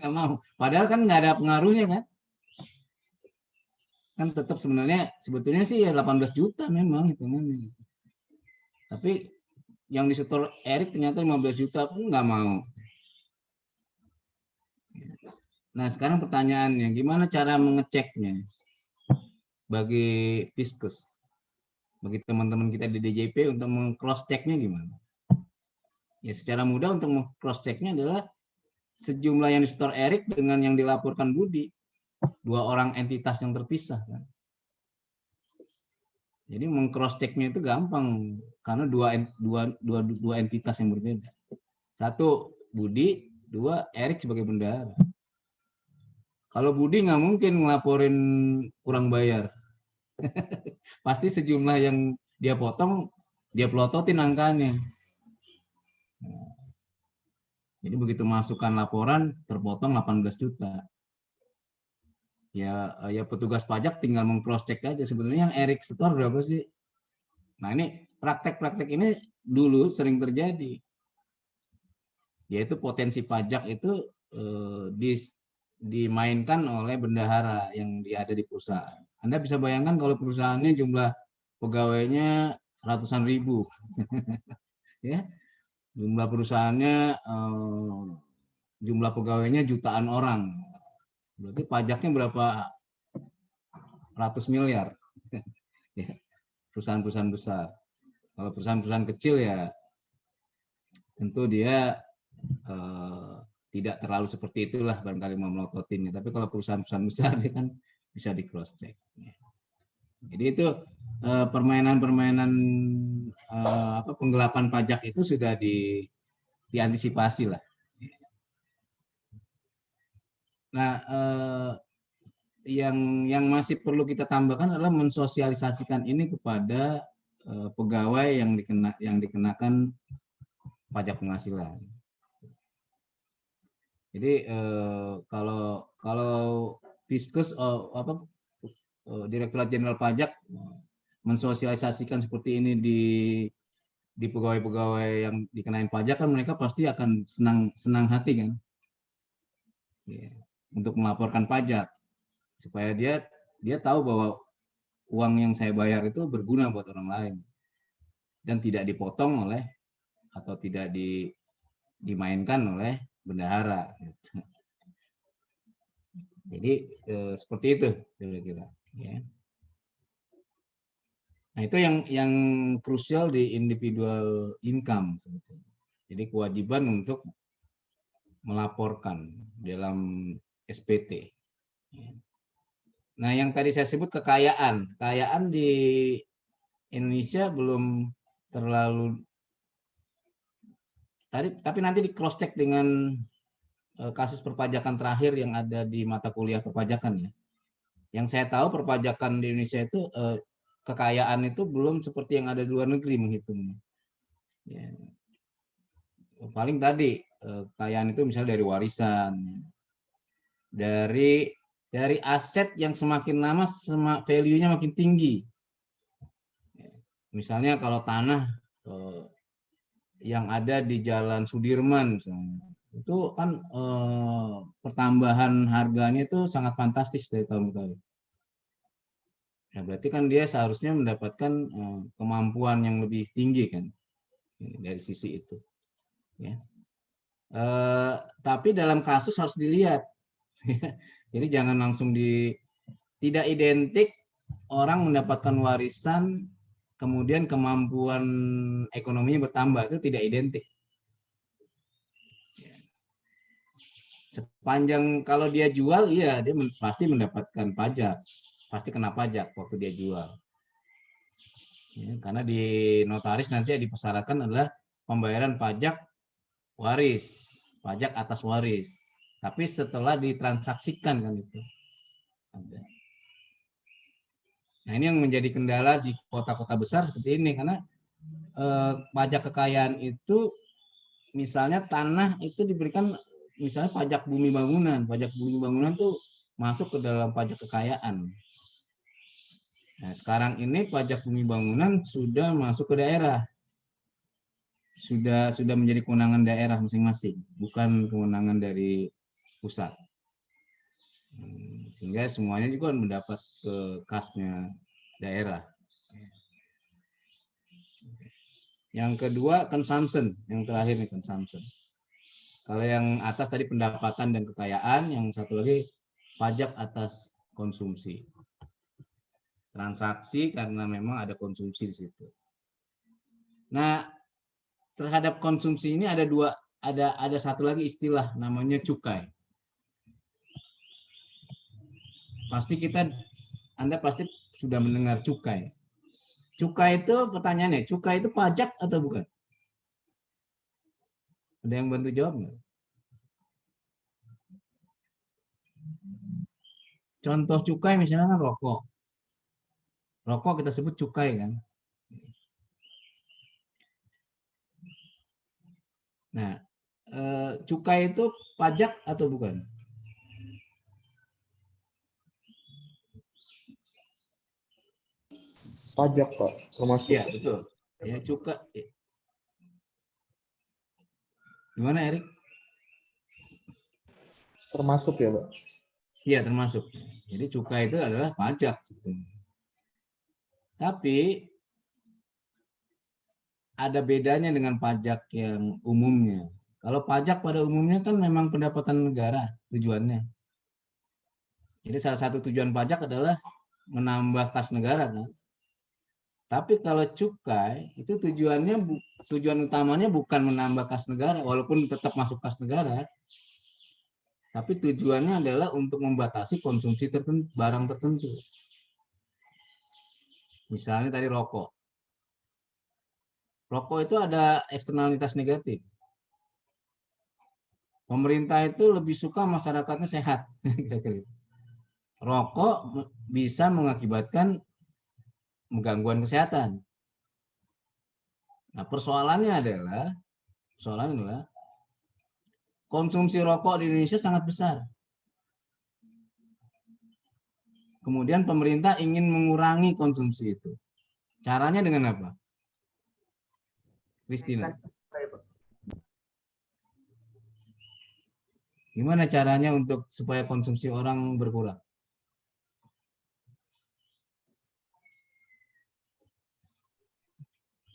Nggak mau. Padahal kan nggak ada pengaruhnya kan? Kan tetap sebetulnya sih ya 18 juta memang hitungannya. Tapi yang disetor Erik ternyata 15 juta pun nggak mau. Nah sekarang pertanyaannya, gimana cara mengeceknya bagi Fiskus, bagi teman-teman kita di DJP untuk meng-cross checknya gimana? Ya secara mudah untuk meng-cross checknya adalah sejumlah yang disetor Erik dengan yang dilaporkan Budi, dua orang entitas yang terpisah kan. Jadi meng-cross checknya itu gampang karena dua entitas yang berbeda. Satu Budi, dua Erik sebagai bendahara. Kalau Budi nggak mungkin ngelaporin kurang bayar. Pasti sejumlah yang dia potong, dia pelototin angkanya. Jadi begitu masukkan laporan, terpotong 18 juta. Ya petugas pajak tinggal meng-cross check aja. Sebetulnya yang Erik setor berapa sih? Nah ini praktek-praktek ini dulu sering terjadi. Yaitu potensi pajak itu dimainkan oleh bendahara yang ada di perusahaan. Anda bisa bayangkan kalau perusahaannya jumlah pegawainya ratusan ribu, ya, jumlah perusahaannya jumlah pegawainya jutaan orang, berarti pajaknya berapa ratus miliar, ya, perusahaan-perusahaan besar. Kalau perusahaan-perusahaan kecil ya tentu dia tidak terlalu seperti itulah barangkali mau melototinnya. Tapi kalau perusahaan-perusahaan besar dia kan bisa di cross check. Jadi itu permainan-permainan penggelapan pajak itu sudah diantisipasi lah. Nah, yang masih perlu kita tambahkan adalah mensosialisasikan ini kepada pegawai yang dikenakan pajak penghasilan. Jadi kalau Fiskus Direktorat Jenderal Pajak mensosialisasikan seperti ini di pegawai-pegawai yang dikenain pajak kan mereka pasti akan senang hati kan, ya, untuk melaporkan pajak supaya dia tahu bahwa uang yang saya bayar itu berguna buat orang lain dan tidak dipotong oleh atau tidak dimainkan oleh bendahara. Jadi seperti itu kira-kira. Ya. Nah itu yang krusial di individual income sebetulnya. Jadi kewajiban untuk melaporkan dalam SPT. Nah yang tadi saya sebut kekayaan di Indonesia belum terlalu tapi nanti di cross check dengan kasus perpajakan terakhir yang ada di mata kuliah perpajakan ya. Yang saya tahu perpajakan di Indonesia itu kekayaan itu belum seperti yang ada di luar negeri menghitungnya. Ya. Paling tadi kekayaan itu misalnya dari warisan, dari aset yang semakin lama value-nya makin tinggi. Misalnya kalau tanah yang ada di Jalan Sudirman misalnya, itu kan pertambahan harganya itu sangat fantastis dari tahun ke tahun. Ya, berarti kan dia seharusnya mendapatkan kemampuan yang lebih tinggi kan dari sisi itu. Ya. Tapi dalam kasus harus dilihat. Jadi jangan langsung tidak identik orang mendapatkan warisan kemudian kemampuan ekonominya bertambah, itu tidak identik. Sepanjang kalau dia jual, iya dia pasti mendapatkan pajak, pasti kena pajak waktu dia jual. Ya, karena di notaris nanti dipersyaratkan adalah pembayaran pajak waris, pajak atas waris. Tapi setelah ditransaksikan kan itu. Nah ini yang menjadi kendala di kota-kota besar seperti ini karena pajak kekayaan itu misalnya tanah itu diberikan misalnya pajak bumi bangunan tuh masuk ke dalam pajak kekayaan. Nah, sekarang ini pajak bumi bangunan sudah masuk ke daerah. Sudah menjadi kewenangan daerah masing-masing, bukan kewenangan dari pusat. Sehingga semuanya juga mendapat ke kasnya daerah. Yang kedua consumption, yang terakhir nih consumption. Kalau yang atas tadi pendapatan dan kekayaan, yang satu lagi pajak atas konsumsi. Transaksi karena memang ada konsumsi di situ. Nah, terhadap konsumsi ini ada satu lagi istilah namanya cukai. Anda pasti sudah mendengar cukai. Cukai itu pertanyaannya, cukai itu pajak atau bukan? Ada yang bantu jawab nggak? Contoh cukai misalnya kan rokok. Rokok kita sebut cukai kan. Nah, cukai itu pajak atau bukan? Pajak, Pak, termasuk. Iya, betul. Ya, cukai. Gimana, Erik? Termasuk ya, Pak? Iya, termasuk. Jadi cukai itu adalah pajak sebetulnya. Tapi ada bedanya dengan pajak yang umumnya. Kalau pajak pada umumnya kan memang pendapatan negara tujuannya. Jadi salah satu tujuan pajak adalah menambah kas negara kan. Tapi kalau cukai itu tujuan utamanya bukan menambah kas negara, walaupun tetap masuk kas negara, tapi tujuannya adalah untuk membatasi konsumsi barang tertentu. Misalnya tadi rokok. Rokok itu ada eksternalitas negatif. Pemerintah itu lebih suka masyarakatnya sehat. Rokok bisa mengakibatkan gangguan kesehatan. Nah, persoalannya adalah konsumsi rokok di Indonesia sangat besar. Kemudian pemerintah ingin mengurangi konsumsi itu. Caranya dengan apa? Christina. Gimana caranya supaya konsumsi orang berkurang?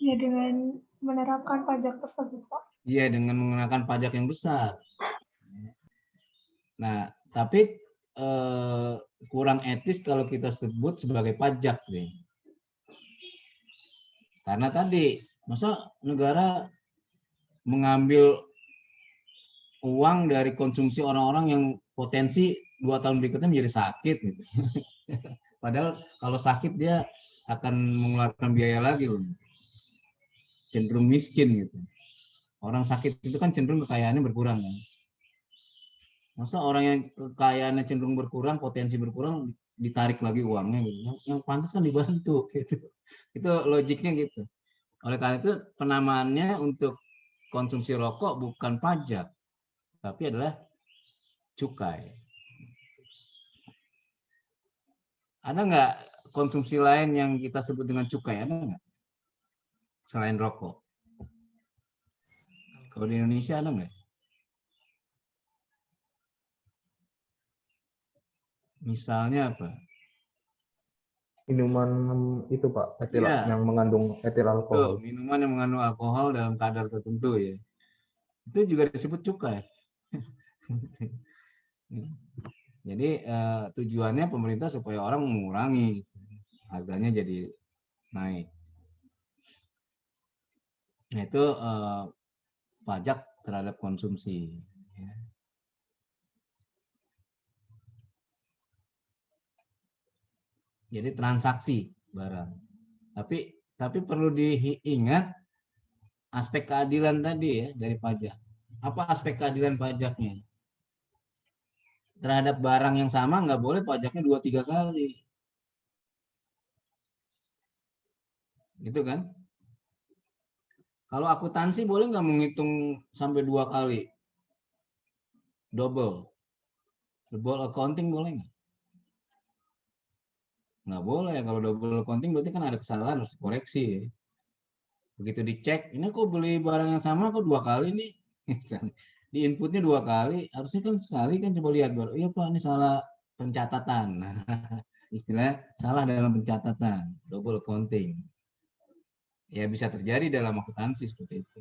Ya dengan menerapkan pajak tersebut, Pak. Iya, dengan mengenakan pajak yang besar. Nah, tapi kurang etis kalau kita sebut sebagai pajak deh. Karena tadi, masa negara mengambil uang dari konsumsi orang-orang yang potensi 2 tahun berikutnya menjadi sakit gitu. Padahal kalau sakit dia akan mengeluarkan biaya lagi loh. Cenderung miskin gitu. Orang sakit itu kan cenderung kekayaannya berkurang kan. Masa orang yang kekayaannya cenderung berkurang, potensi berkurang, ditarik lagi uangnya gitu. Yang pantas kan dibantu gitu. Itu logiknya gitu. Oleh karena itu penamaannya untuk konsumsi rokok bukan pajak, tapi adalah cukai. Ada nggak konsumsi lain yang kita sebut dengan cukai? Ada nggak? Selain rokok. Kalau di Indonesia ada nggak? Misalnya apa? Minuman itu Pak, etil Iya, yang mengandung etil tuh, alkohol. minuman yang mengandung alkohol dalam kadar tertentu ya. Itu juga disebut cukai. Jadi tujuannya pemerintah supaya orang mengurangi harganya jadi naik. Nah itu pajak terhadap konsumsi. Ya. Jadi transaksi barang. Tapi perlu diingat aspek keadilan tadi ya dari pajak. Apa aspek keadilan pajaknya? Terhadap barang yang sama nggak boleh pajaknya 2-3 kali. Gitu kan? Kalau akuntansi boleh nggak menghitung sampai 2 kali? Double accounting boleh nggak? Nggak boleh. Kalau double accounting berarti kan ada kesalahan, harus dikoreksi. Begitu dicek, ini kok beli barang yang sama kok 2 kali nih. Di inputnya 2 kali, harusnya kan sekali kan, coba lihat baru. Iya Pak, ini salah pencatatan. Istilah salah dalam pencatatan, double accounting. Ya bisa terjadi dalam akuntansi seperti itu.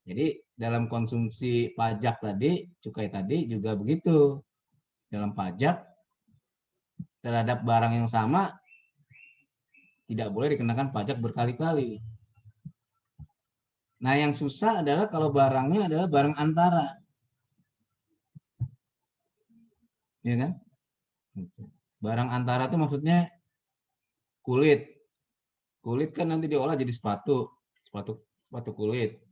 Jadi dalam konsumsi pajak tadi, cukai tadi juga begitu. Dalam pajak terhadap barang yang sama tidak boleh dikenakan pajak berkali-kali. Nah, yang susah adalah kalau barangnya adalah barang antara. Ya kan? Barang antara itu maksudnya kulit. Kulit kan nanti diolah jadi sepatu kulit.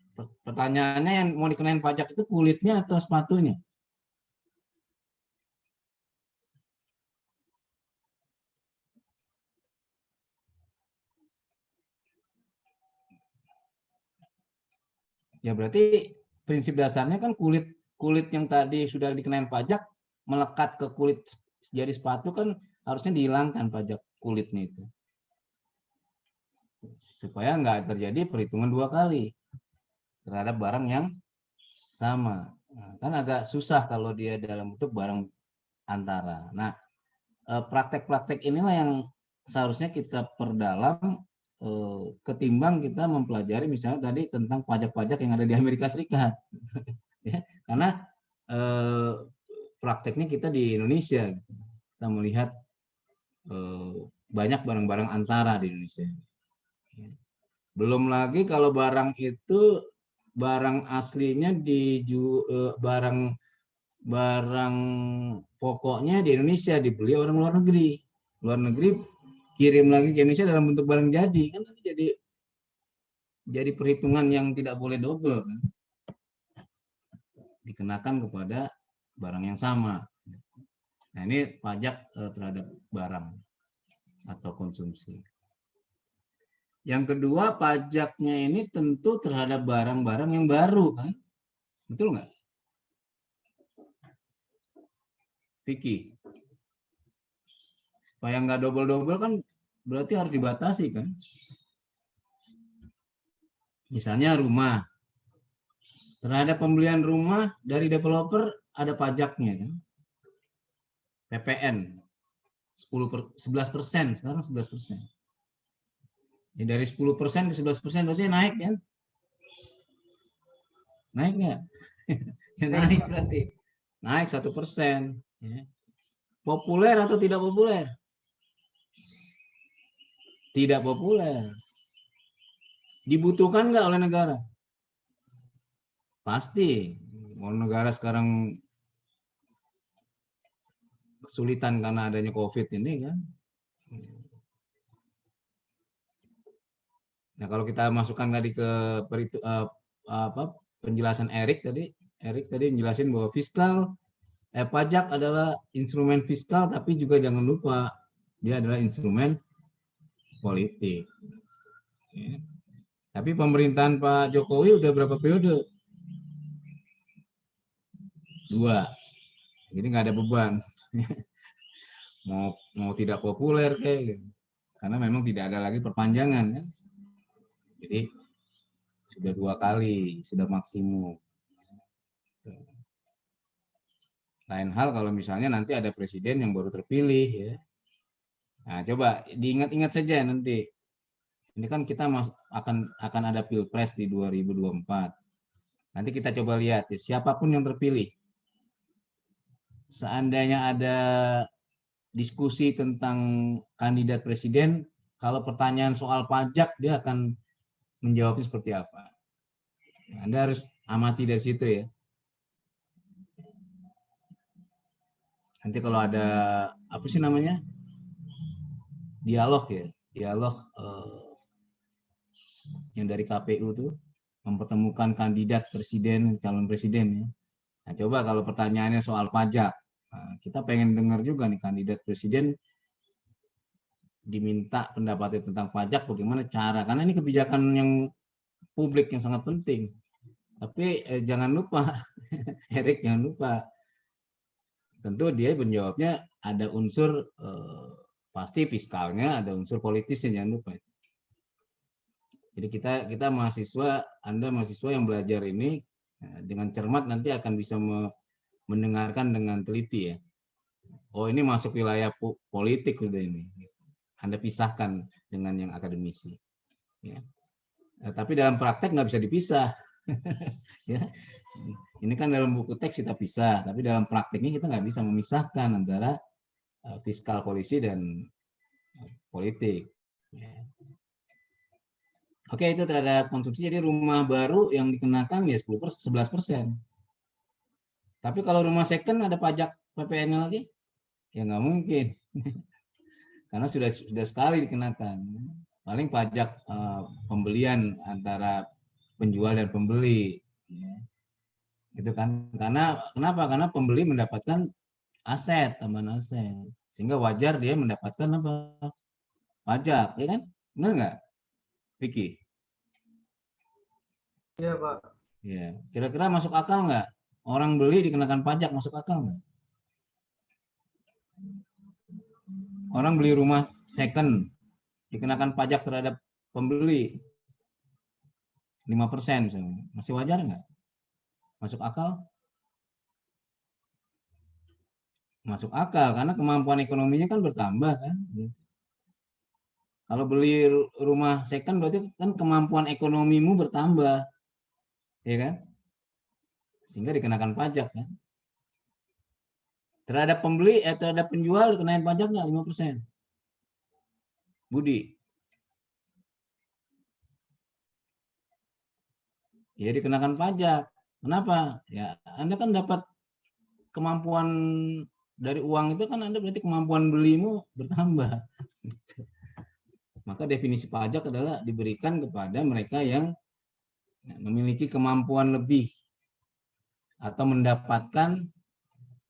Pertanyaannya yang mau dikenain pajak itu kulitnya atau sepatunya? Ya berarti prinsip dasarnya kan kulit yang tadi sudah dikenain pajak melekat ke kulit jadi sepatu kan harusnya dihilangkan pajak kulitnya itu. Supaya nggak terjadi perhitungan 2 kali terhadap barang yang sama. Nah, kan agak susah kalau dia dalam bentuk barang antara. Nah, praktek-praktek inilah yang seharusnya kita perdalam ketimbang kita mempelajari misalnya tadi tentang pajak-pajak yang ada di Amerika Serikat. Ya, karena prakteknya kita di Indonesia. Kita melihat banyak barang-barang antara di Indonesia. Belum lagi kalau barang itu barang aslinya barang pokoknya di Indonesia dibeli orang luar negeri. Luar negeri kirim lagi ke Indonesia dalam bentuk barang jadi, kan jadi perhitungan yang tidak boleh double kan. Dikenakan kepada barang yang sama. Nah, ini pajak terhadap barang atau konsumsi. Yang kedua, pajaknya ini tentu terhadap barang-barang yang baru kan. Betul nggak? Vicky. Supaya nggak double-double kan berarti harus dibatasi kan. Misalnya rumah. Terhadap pembelian rumah dari developer ada pajaknya kan. PPN 11%, sekarang 11%. Ya, dari 10% ke 11% berarti naik kan? Naik nggak? Ya, naik berarti. Naik 1%. Ya. Populer atau tidak populer? Tidak populer. Dibutuhkan nggak oleh negara? Pasti. Mau negara sekarang kesulitan karena adanya COVID ini kan. Nah, kalau kita masukkan tadi ke penjelasan Erik tadi menjelasin bahwa fiskal Pajak adalah instrumen fiskal, tapi juga jangan lupa dia adalah instrumen politik. Ya. Tapi pemerintahan Pak Jokowi udah berapa periode? 2. Jadi nggak ada beban. mau tidak populer kayak gitu. Karena memang tidak ada lagi perpanjangan kan. Jadi sudah 2 kali, sudah maksimum. Lain hal kalau misalnya nanti ada presiden yang baru terpilih ya. Nah, coba diingat-ingat saja nanti. Ini kan kita akan ada Pilpres di 2024. Nanti kita coba lihat ya, siapapun yang terpilih. Seandainya ada diskusi tentang kandidat presiden, kalau pertanyaan soal pajak dia akan menjawabnya seperti apa. Anda harus amati dari situ ya. Nanti kalau ada apa sih namanya, dialog ya, dialog yang dari KPU tuh mempertemukan kandidat presiden, calon presiden ya. Nah, coba kalau pertanyaannya soal pajak, nah, kita pengen dengar juga nih kandidat presiden diminta pendapatnya tentang pajak, bagaimana cara, karena ini kebijakan yang publik yang sangat penting. Tapi jangan lupa, Erik jangan lupa, tentu dia menjawabnya ada unsur pasti fiskalnya, ada unsur politisnya, jangan lupa. Jadi kita mahasiswa, Anda mahasiswa yang belajar ini dengan cermat nanti akan bisa mendengarkan dengan teliti ya. Oh ini masuk wilayah politik udah ini. Anda pisahkan dengan yang akademisi. Ya. Tapi dalam praktek nggak bisa dipisah. Ya. Ini kan dalam buku teks kita pisah, tapi dalam prakteknya kita nggak bisa memisahkan antara fiskal polisi dan politik. Ya. Oke, itu terhadap konsumsi. Jadi rumah baru yang dikenakan ya 11%. Tapi kalau rumah second ada pajak PPN lagi? Ya nggak mungkin. Karena sudah sekali dikenakan. Paling pajak pembelian antara penjual dan pembeli. Ya. Itu kan karena kenapa? Karena pembeli mendapatkan aset, tambahan aset, sehingga wajar dia mendapatkan apa? Pajak, ya kan? Benar nggak, Vicky? Iya, Pak. Ya, kira-kira masuk akal nggak? Orang beli dikenakan pajak, masuk akal nggak? Orang beli rumah second dikenakan pajak terhadap pembeli 5%, misalnya. Masih wajar nggak? Masuk akal? Masuk akal karena kemampuan ekonominya kan bertambah kan. Kalau beli rumah second berarti kan kemampuan ekonomimu bertambah, ya kan? Sehingga dikenakan pajak kan. Terhadap pembeli, terhadap penjual dikenakan pajak nggak 5%? Budi? Ya dikenakan pajak. Kenapa? Ya Anda kan dapat kemampuan dari uang itu kan Anda berarti kemampuan belimu bertambah. Maka definisi pajak adalah diberikan kepada mereka yang memiliki kemampuan lebih atau mendapatkan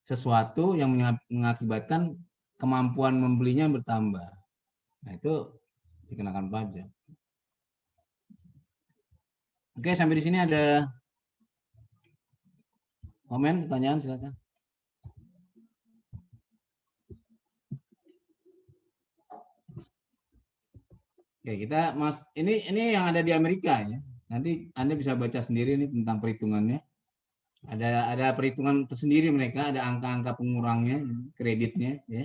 sesuatu yang mengakibatkan kemampuan membelinya bertambah. Nah, itu dikenakan pajak. Oke, sampai di sini ada komen, pertanyaan, silakan. Oke, kita ini yang ada di Amerika ya. Nanti Anda bisa baca sendiri nih tentang perhitungannya. Ada perhitungan tersendiri mereka, ada angka-angka pengurangnya, kreditnya ya.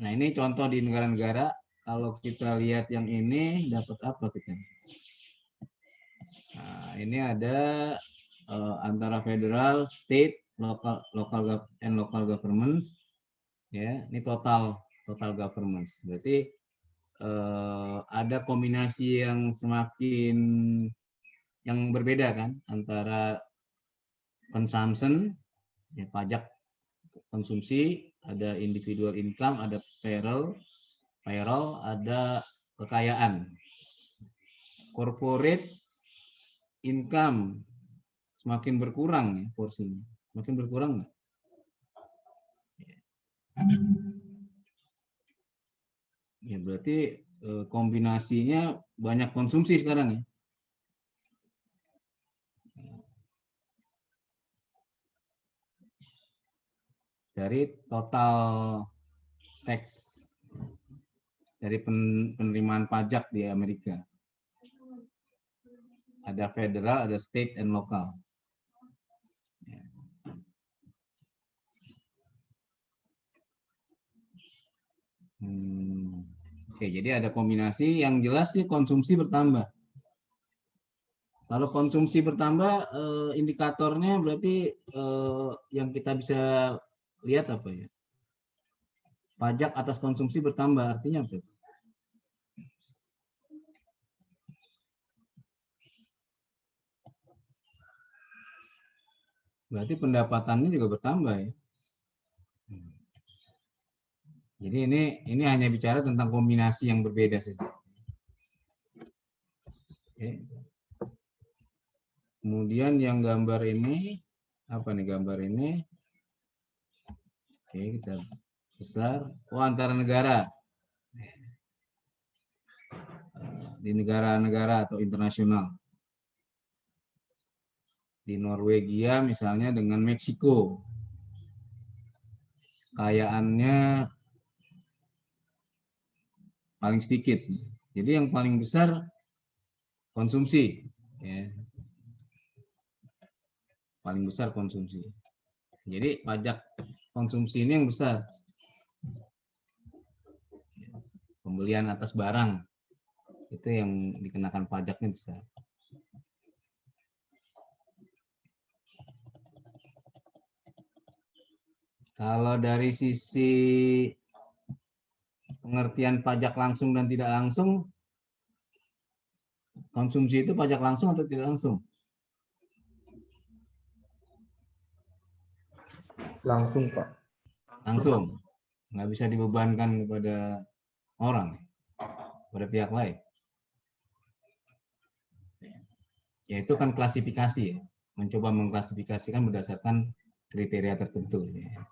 Nah, ini contoh di negara-negara. Kalau kita lihat yang ini dapat apa kita? Nah, ini ada antara federal, state, local governments. Ya, ini total governments. Berarti ada kombinasi yang semakin yang berbeda kan antara consumption, ya, pajak konsumsi, ada individual income, ada payroll, ada kekayaan, corporate income, semakin berkurang ya porsinya. Semakin berkurang nggak? Ya berarti kombinasinya banyak konsumsi sekarang ya. Dari total tax dari penerimaan pajak di Amerika. Ada federal, ada state, and lokal. Oke, jadi ada kombinasi yang jelas sih konsumsi bertambah. Kalau konsumsi bertambah, indikatornya berarti yang kita bisa lihat apa ya? Pajak atas konsumsi bertambah, artinya apa itu? Berarti pendapatannya juga bertambah ya. Jadi ini hanya bicara tentang kombinasi yang berbeda saja. Oke. Kemudian yang gambar ini, apa nih gambar ini? Oke, kita besar. Oh, antara negara. Di negara-negara atau internasional. Di Norwegia misalnya dengan Meksiko. Kayaannya paling sedikit. Jadi yang paling besar konsumsi. Ya. Paling besar konsumsi. Jadi pajak konsumsi ini yang besar. Pembelian atas barang itu yang dikenakan pajaknya besar. Kalau dari sisi pengertian pajak langsung dan tidak langsung, konsumsi itu pajak langsung atau tidak langsung? Langsung, Pak. Langsung. Nggak bisa dibebankan kepada orang, pada pihak lain. Ya itu kan klasifikasi ya. Mencoba mengklasifikasikan berdasarkan kriteria tertentu. Ya.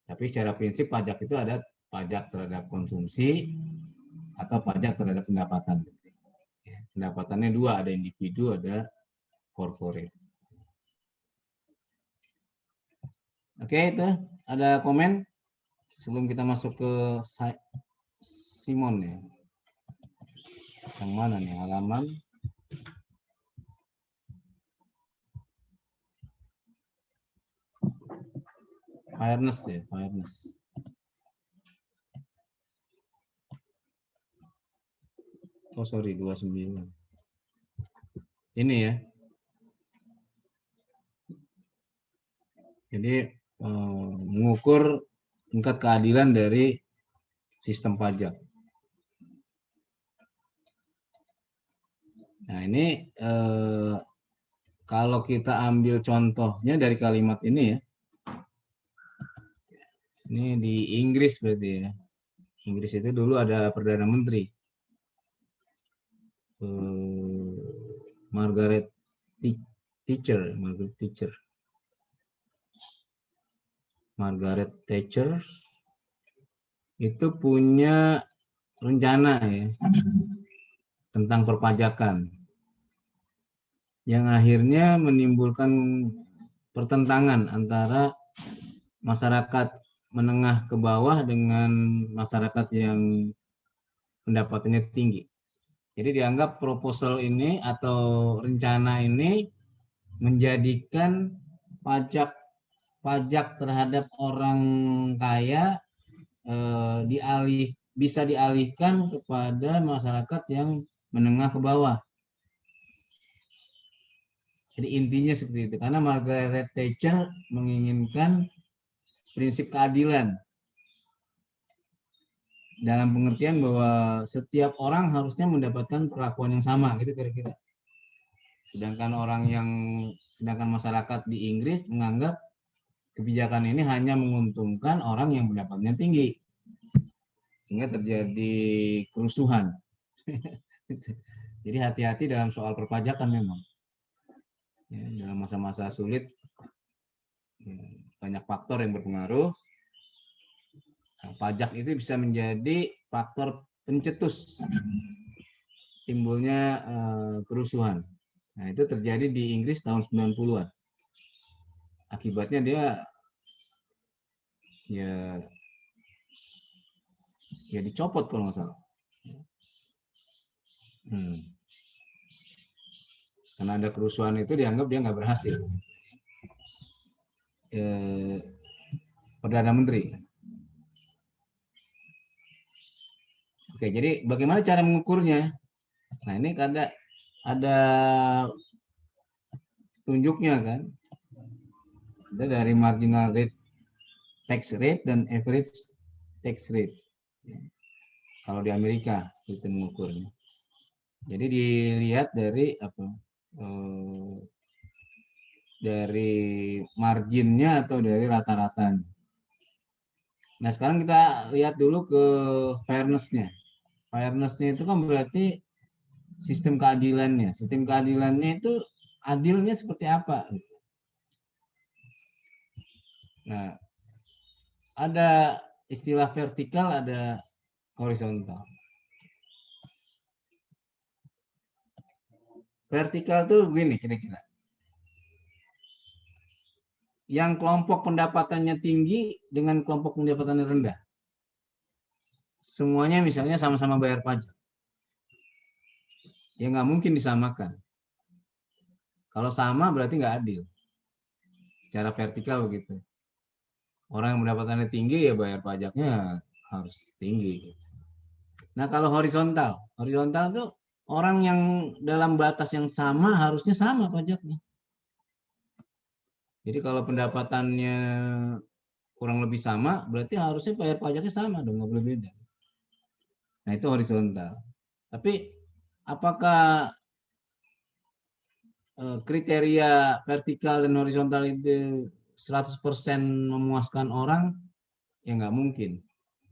Tapi secara prinsip pajak itu ada pajak terhadap konsumsi atau pajak terhadap pendapatan. Ya, pendapatannya dua, ada individu, ada corporate. Oke, itu ada komen sebelum kita masuk ke Simon ya. Yang mana nih halaman? Fairness ya, fairness. Oh sorry, 29. Ini ya. Jadi mengukur tingkat keadilan dari sistem pajak. Nah ini kalau kita ambil contohnya dari kalimat ini ya. Ini di Inggris berarti ya. Inggris itu dulu ada Perdana Menteri. Margaret Thatcher. Margaret Thatcher itu punya rencana ya tentang perpajakan yang akhirnya menimbulkan pertentangan antara masyarakat menengah ke bawah dengan masyarakat yang pendapatannya tinggi. Jadi dianggap proposal ini atau rencana ini menjadikan pajak terhadap orang kaya bisa dialihkan kepada masyarakat yang menengah ke bawah. Jadi intinya seperti itu. Karena Margaret Thatcher menginginkan prinsip keadilan dalam pengertian bahwa setiap orang harusnya mendapatkan perlakuan yang sama, gitu kira-kira. Sedangkan masyarakat di Inggris menganggap kebijakan ini hanya menguntungkan orang yang pendapatannya tinggi, sehingga terjadi kerusuhan. Jadi hati-hati dalam soal perpajakan memang. Ya, dalam masa-masa sulit ya, banyak faktor yang berpengaruh. Nah, pajak itu bisa menjadi faktor pencetus timbulnya kerusuhan. Nah, itu terjadi di Inggris tahun 90-an. Akibatnya dia ya dicopot kalau nggak salah. Karena ada kerusuhan itu dianggap dia nggak berhasil. Perdana Menteri. Oke, jadi bagaimana cara mengukurnya? Nah, ini ada tunjuknya kan. Ada dari marginal rate tax rate dan average tax rate. Kalau di Amerika itu mengukurnya. Jadi dilihat dari apa? Dari marginnya atau dari rata-ratanya. Nah, sekarang kita lihat dulu ke fairness-nya. Fairness-nya itu kan berarti sistem keadilannya. Sistem keadilannya itu adilnya seperti apa? Nah, ada istilah vertikal, ada horizontal. Vertikal tuh begini kira-kira. Yang kelompok pendapatannya tinggi dengan kelompok pendapatannya rendah. Semuanya misalnya sama-sama bayar pajak. Ya nggak mungkin disamakan. Kalau sama berarti nggak adil. Secara vertikal begitu. Orang yang pendapatannya tinggi ya bayar pajaknya harus tinggi. Nah, kalau horizontal itu orang yang dalam batas yang sama harusnya sama pajaknya. Jadi kalau pendapatannya kurang lebih sama, berarti harusnya bayar pajaknya sama dong, nggak boleh beda. Nah, itu horizontal. Tapi apakah kriteria vertikal dan horizontal itu 100% memuaskan orang? Ya nggak mungkin.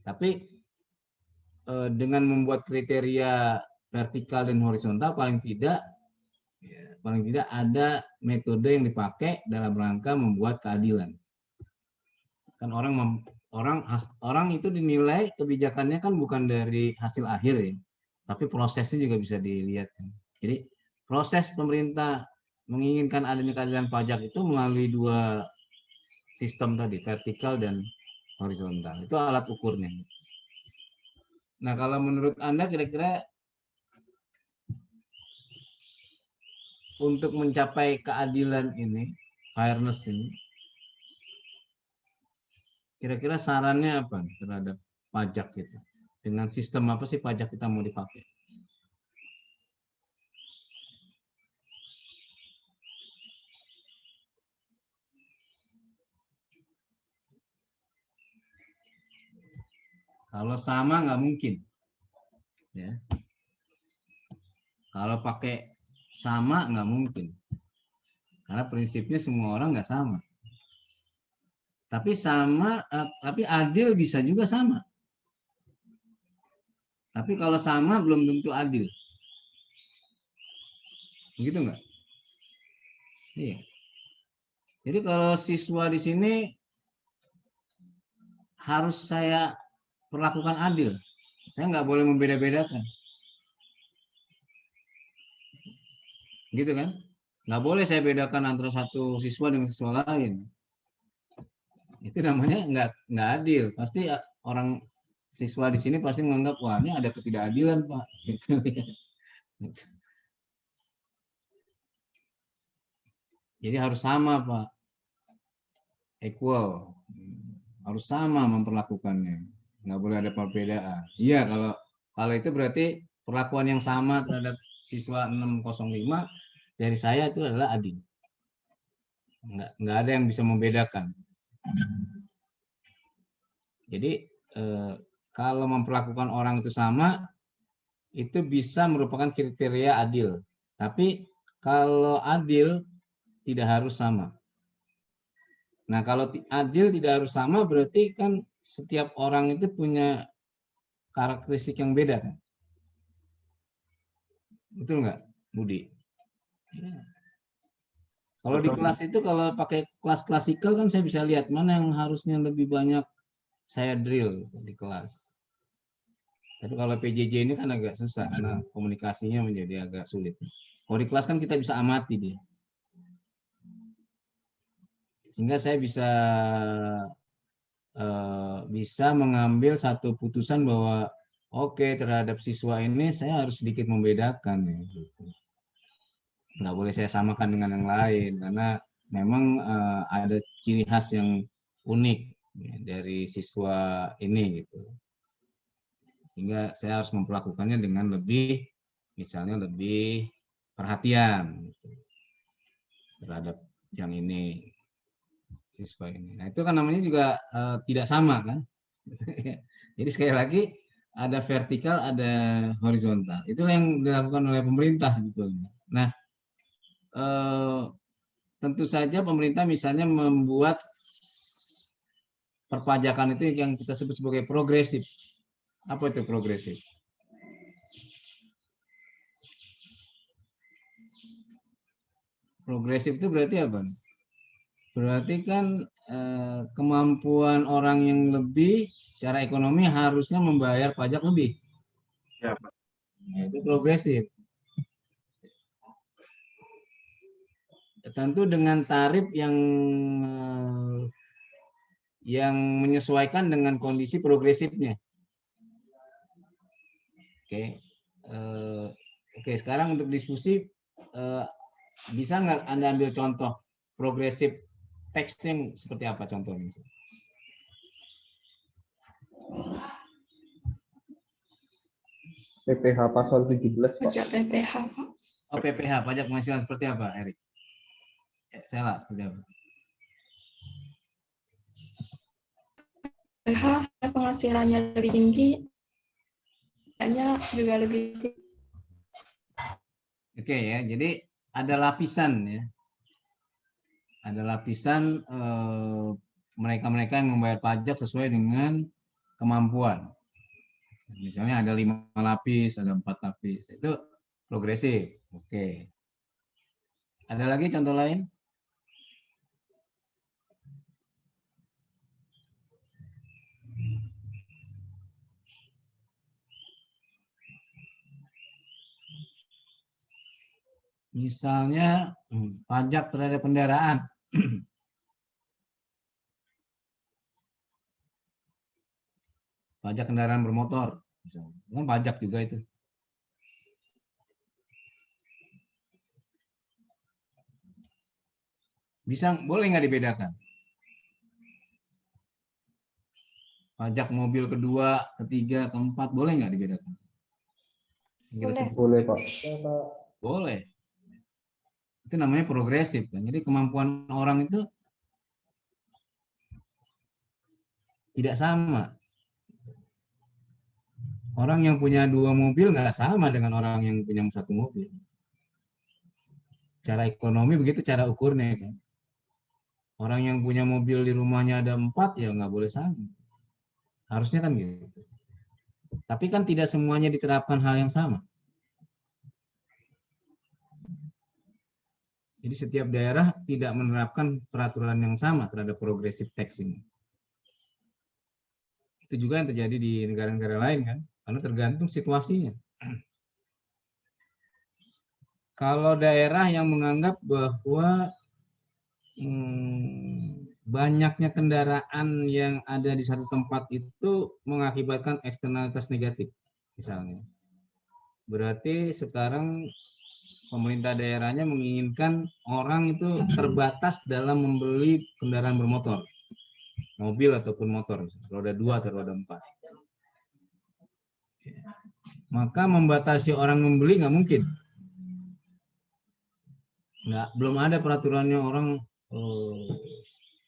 Tapi dengan membuat kriteria vertikal dan horizontal paling tidak ada metode yang dipakai dalam rangka membuat keadilan. Kan orang itu dinilai kebijakannya kan bukan dari hasil akhir ya, tapi prosesnya juga bisa dilihat. Jadi proses pemerintah menginginkan adanya keadilan pajak itu melalui dua sistem tadi, vertikal dan horizontal. Itu alat ukurnya. Nah, kalau menurut Anda kira-kira untuk mencapai keadilan ini, fairness ini, kira-kira sarannya apa terhadap pajak kita? Dengan sistem apa sih pajak kita mau dipakai? Kalau sama nggak mungkin. Ya. Kalau pakai sama nggak mungkin. Karena prinsipnya semua orang nggak sama. Tapi adil bisa juga sama. Tapi kalau sama belum tentu adil. Begitu nggak? Iya. Jadi kalau siswa di sini harus saya perlakukan adil. Saya nggak boleh membeda-bedakan. Gitu kan? Nggak boleh saya bedakan antara satu siswa dengan siswa lain. Itu namanya nggak adil. Pasti orang siswa di sini pasti menganggap, wah ini ada ketidakadilan Pak. Gitu. Jadi harus sama Pak. Equal. Harus sama memperlakukannya. Nggak boleh ada perbedaan. Iya, kalau itu berarti perlakuan yang sama terhadap siswa 605 dari saya itu adalah adil. Nggak ada yang bisa membedakan. Jadi kalau memperlakukan orang itu sama, itu bisa merupakan kriteria adil. Tapi kalau adil tidak harus sama. Nah, kalau adil tidak harus sama berarti kan setiap orang itu punya karakteristik yang beda kan? Betul nggak, Budi? Ya. Kalau di Betul. kelas itu kalau pakai kelas klasikal kan saya bisa lihat mana yang harusnya lebih banyak saya drill di kelas. Tapi kalau PJJ ini kan agak susah karena komunikasinya menjadi agak sulit. Kalau di kelas kan kita bisa amati dia. Sehingga saya bisa mengambil satu putusan bahwa oke, terhadap siswa ini saya harus sedikit membedakan ya, gitu. Nggak boleh saya samakan dengan yang lain karena memang ada ciri khas yang unik ya, dari siswa ini gitu. Sehingga saya harus memperlakukannya dengan lebih, misalnya lebih perhatian gitu, terhadap yang ini, siswa ini. Nah itu kan namanya juga tidak sama kan. Jadi sekali lagi ada vertikal, ada horizontal. Itulah yang dilakukan oleh pemerintah sebetulnya. Nah tentu saja pemerintah misalnya membuat perpajakan itu yang kita sebut sebagai progresif. Apa itu progresif? Progresif itu berarti apa? Berarti kan kemampuan orang yang lebih secara ekonomi harusnya membayar pajak lebih. Ya, Pak. Nah, itu progresif. Tentu dengan tarif yang menyesuaikan dengan kondisi progresifnya. Oke, oke. Sekarang untuk diskusi bisa nggak Anda ambil contoh progresif teksting seperti apa contohnya? PPh pasal 17, Pak. Pajak PPh, Pak. Oh, PPh, pajak penghasilan seperti apa, Erik? Salah, seperti apa? PPh penghasilannya lebih tinggi, pajaknya juga lebih tinggi. Oke ya, jadi ada lapisan ya. Ada lapisan mereka-mereka yang membayar pajak sesuai dengan kemampuan. Misalnya ada 5 lapis, ada 4 lapis. Itu progresif. Oke. Ada lagi contoh lain? Misalnya pajak terhadap kendaraan. Pajak kendaraan bermotor. Kan pajak juga itu. Bisa, boleh nggak dibedakan? Pajak mobil kedua, ketiga, keempat, boleh nggak dibedakan? Boleh. Boleh, Pak. Boleh. Itu namanya progresif kan. Jadi kemampuan orang itu tidak sama. Orang yang punya 2 mobil nggak sama dengan orang yang punya 1 mobil. Cara ekonomi begitu cara ukurnya kan. Orang yang punya mobil di rumahnya ada 4 ya nggak boleh sama. Harusnya kan gitu. Tapi kan tidak semuanya diterapkan hal yang sama. Jadi setiap daerah tidak menerapkan peraturan yang sama terhadap progressive tax ini. Itu juga yang terjadi di negara-negara lain kan, karena tergantung situasinya. Kalau daerah yang menganggap bahwa banyaknya kendaraan yang ada di satu tempat itu mengakibatkan eksternalitas negatif, misalnya. Berarti sekarang pemerintah daerahnya menginginkan orang itu terbatas dalam membeli kendaraan bermotor, mobil ataupun motor, roda 2 atau roda 4. Maka membatasi orang membeli nggak mungkin. Belum ada peraturannya orang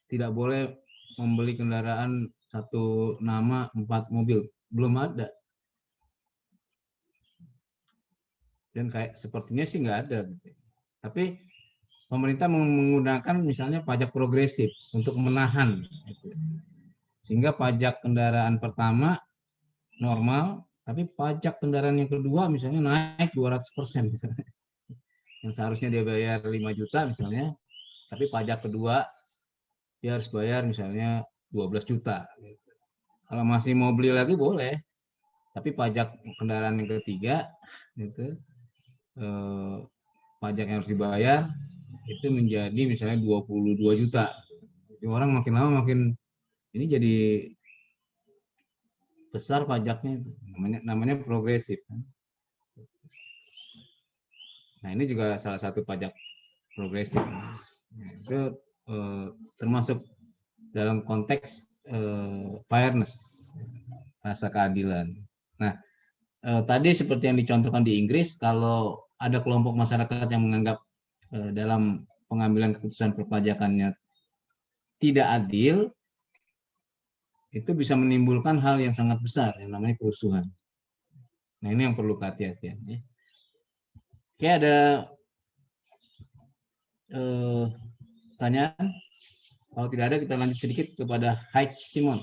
tidak boleh membeli kendaraan satu nama 4 mobil, belum ada. Dan kayak sepertinya sih nggak ada. Tapi pemerintah menggunakan misalnya pajak progresif untuk menahan itu. Sehingga pajak kendaraan pertama normal, tapi pajak kendaraan yang kedua misalnya naik 200% misalnya. Yang seharusnya dia bayar 5 juta misalnya, Tapi pajak kedua dia harus bayar misalnya 12 juta. Kalau masih mau beli lagi boleh, tapi pajak kendaraan yang ketiga itu pajak yang harus dibayar itu menjadi misalnya 22 juta. Jadi orang makin lama makin ini jadi besar pajaknya itu. Namanya progresif. Nah, ini juga salah satu pajak progresif. Itu termasuk dalam konteks fairness, rasa keadilan. Nah, tadi seperti yang dicontohkan di Inggris, kalau ada kelompok masyarakat yang menganggap dalam pengambilan keputusan perpajakannya tidak adil, itu bisa menimbulkan hal yang sangat besar, yang namanya kerusuhan. Nah, ini yang perlu kehati-hatian. Ya. Oke, ada pertanyaan? Kalau tidak ada, kita lanjut sedikit kepada Simon.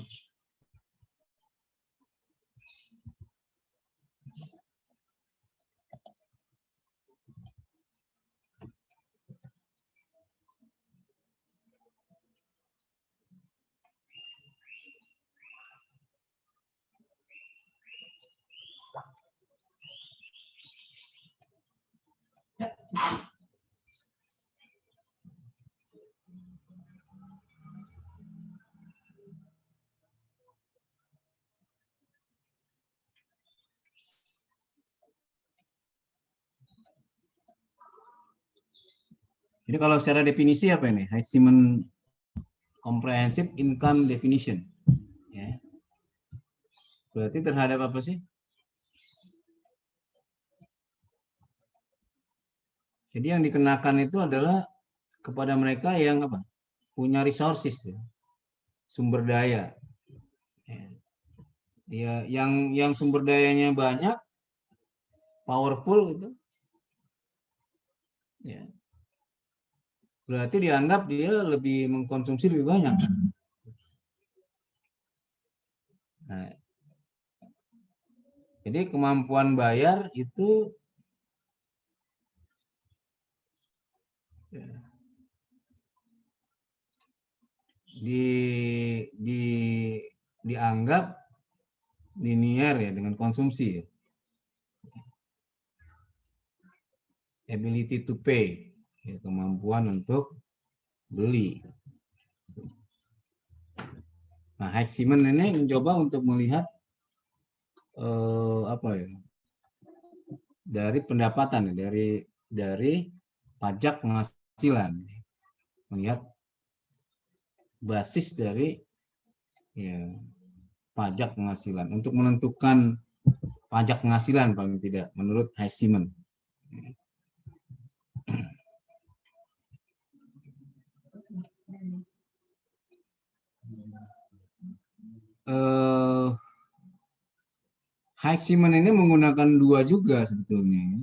Jadi kalau secara definisi apa ini? Simon Comprehensive Income Definition. Ya. Berarti terhadap apa sih? Jadi yang dikenakan itu adalah kepada mereka yang apa? Punya resources, ya. Sumber daya. Ya, yang sumber dayanya banyak, powerful gitu. Ya. Berarti dianggap dia lebih mengkonsumsi lebih banyak. Nah, jadi kemampuan bayar itu dianggap linear ya dengan konsumsi. Ya. Ability to pay, ya, kemampuan untuk beli. Nah, Simon ini mencoba untuk melihat apa ya? Dari pendapatan, dari pajak penghasilan, melihat basis dari ya, pajak penghasilan untuk menentukan pajak penghasilan paling tidak menurut Simon. Simon ini menggunakan dua juga sebetulnya,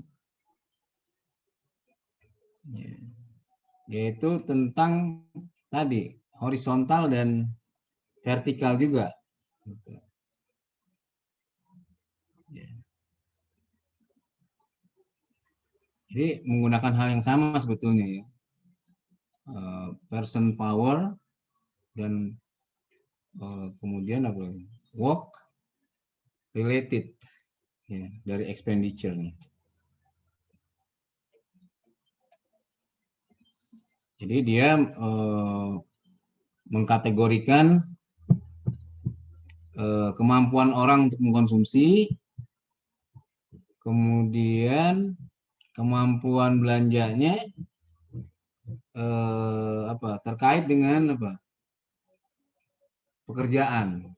yaitu tentang tadi horizontal dan vertikal juga. Jadi menggunakan hal yang sama sebetulnya ya, person power dan kemudian apa? Work related ya, dari expenditure. Jadi dia mengkategorikan kemampuan orang untuk mengkonsumsi, kemudian kemampuan belanjanya terkait dengan apa? Pekerjaan.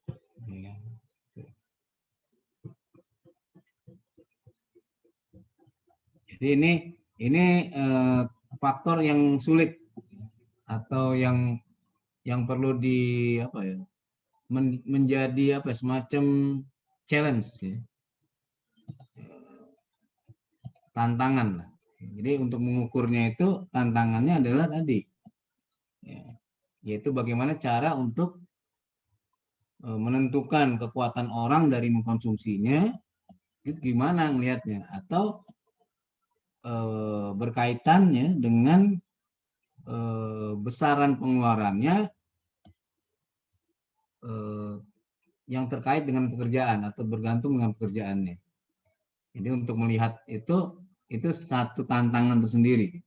Jadi ini faktor yang sulit atau yang perlu di apa ya? Menjadi apa semacam challenge ya. Tantangan lah. Jadi untuk mengukurnya itu tantangannya adalah tadi ya, yaitu bagaimana cara untuk menentukan kekuatan orang dari mengkonsumsinya itu gimana melihatnya atau berkaitannya dengan besaran pengeluarannya yang terkait dengan pekerjaan atau bergantung dengan pekerjaannya. Jadi untuk melihat itu satu tantangan tersendiri.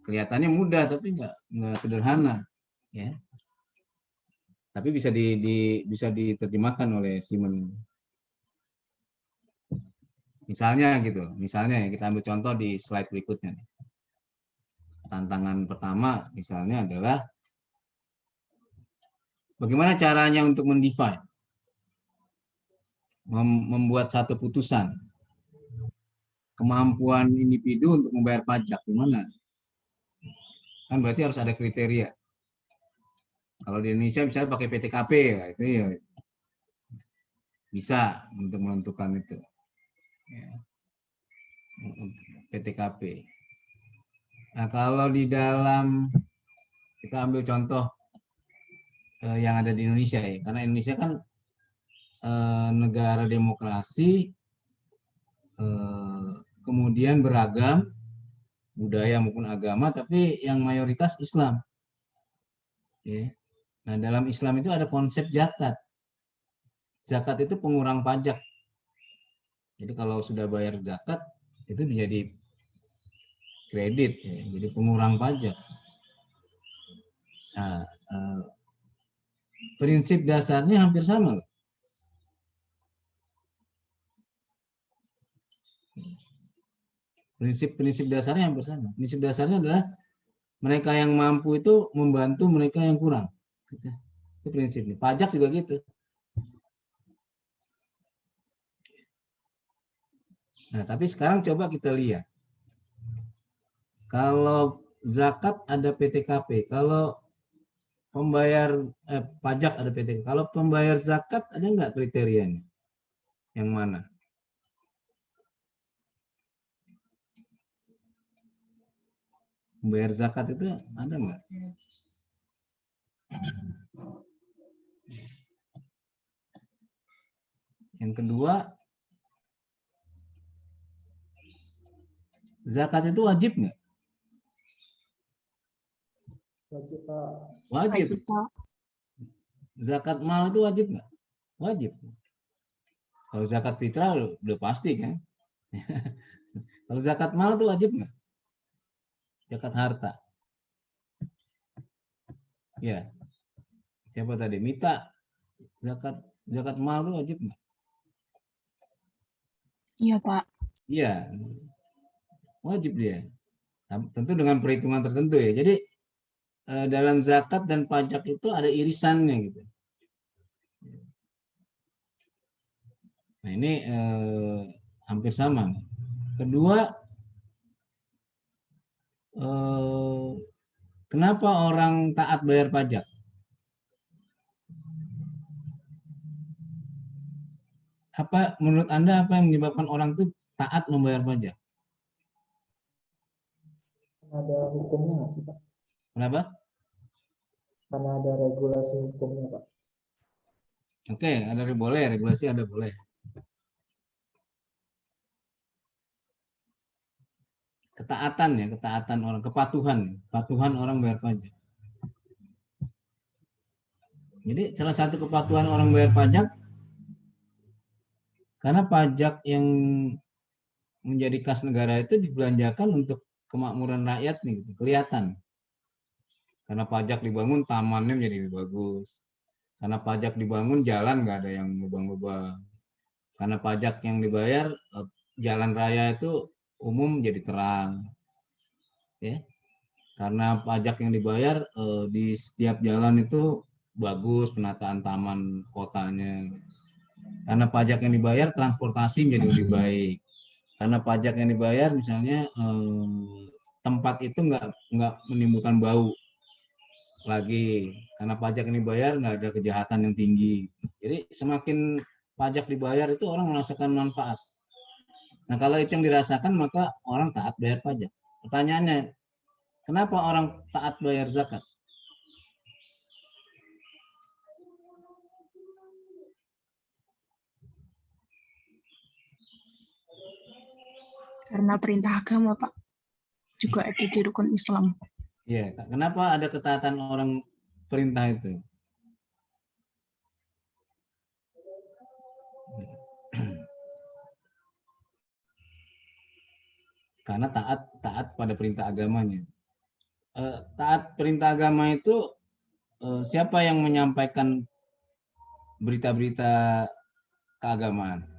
Kelihatannya mudah tapi nggak sederhana, ya. Tapi bisa bisa diterjemahkan oleh Simon. Misalnya gitu, misalnya kita ambil contoh di slide berikutnya. Tantangan pertama misalnya adalah bagaimana caranya untuk mendefine, membuat satu putusan, kemampuan individu untuk membayar pajak gimana? Kan berarti harus ada kriteria. Kalau di Indonesia misalnya pakai PTKP, ya, itu ya bisa untuk menentukan itu. Ya. PTKP. Nah, kalau di dalam kita ambil contoh yang ada di Indonesia ya, karena Indonesia kan negara demokrasi, kemudian beragam budaya maupun agama, tapi yang mayoritas Islam. Ya. Nah, dalam Islam itu ada konsep zakat. Zakat itu pengurang pajak. Jadi kalau sudah bayar zakat itu menjadi kredit, ya, jadi pengurang pajak. Nah, prinsip dasarnya hampir sama. Prinsip dasarnya hampir sama. Prinsip dasarnya adalah mereka yang mampu itu membantu mereka yang kurang. Itu prinsipnya. Pajak juga gitu. Nah, tapi sekarang coba kita lihat. Kalau zakat ada PTKP, kalau pembayar pajak ada PTKP, kalau pembayar zakat ada nggak kriterianya? Yang mana? Pembayar zakat itu ada nggak? Yang kedua, zakat itu wajib nggak? Wajib, Pak. Wajib. Wajib, Pak. Zakat mal itu wajib nggak? Wajib. Kalau zakat fitrah udah pasti kan. Kalau zakat mal itu wajib nggak? Zakat harta. Ya. Siapa tadi? Mita. Zakat mal itu wajib nggak? Iya, Pak. Iya. Wajib dia. Tentu dengan perhitungan tertentu ya. Jadi dalam zakat dan pajak itu ada irisannya gitu. Nah ini hampir sama. Kedua, kenapa orang taat bayar pajak? Apa menurut Anda apa yang menyebabkan orang itu taat membayar pajak? Ada hukumnya nggak sih, Pak? Kenapa? Karena ada regulasi hukumnya, Pak. Oke, ada boleh, regulasi ada boleh. Ketaatan ya, ketaatan orang, kepatuhan orang bayar pajak. Jadi salah satu kepatuhan orang bayar pajak karena pajak yang menjadi kas negara itu dibelanjakan untuk kemakmuran rakyat nih, gitu, kelihatan. Karena pajak dibangun tamannya menjadi lebih bagus. Karena pajak dibangun jalan nggak ada yang lubang-lubang. Karena pajak yang dibayar jalan raya itu umum jadi terang. Ya. Karena pajak yang dibayar di setiap jalan itu bagus penataan taman kotanya. Karena pajak yang dibayar transportasi menjadi lebih baik. Karena pajak yang dibayar misalnya tempat itu nggak menimbulkan bau lagi. Karena pajak yang dibayar nggak ada kejahatan yang tinggi. Jadi semakin pajak dibayar itu orang merasakan manfaat. Nah kalau itu yang dirasakan maka orang taat bayar pajak. Pertanyaannya, kenapa orang taat bayar zakat? Karena perintah agama, Pak. juga ada di rukun Islam. Ya, kenapa ada ketaatan orang perintah itu? Karena taat pada perintah agamanya. Taat perintah agama itu siapa yang menyampaikan berita-berita keagamaan?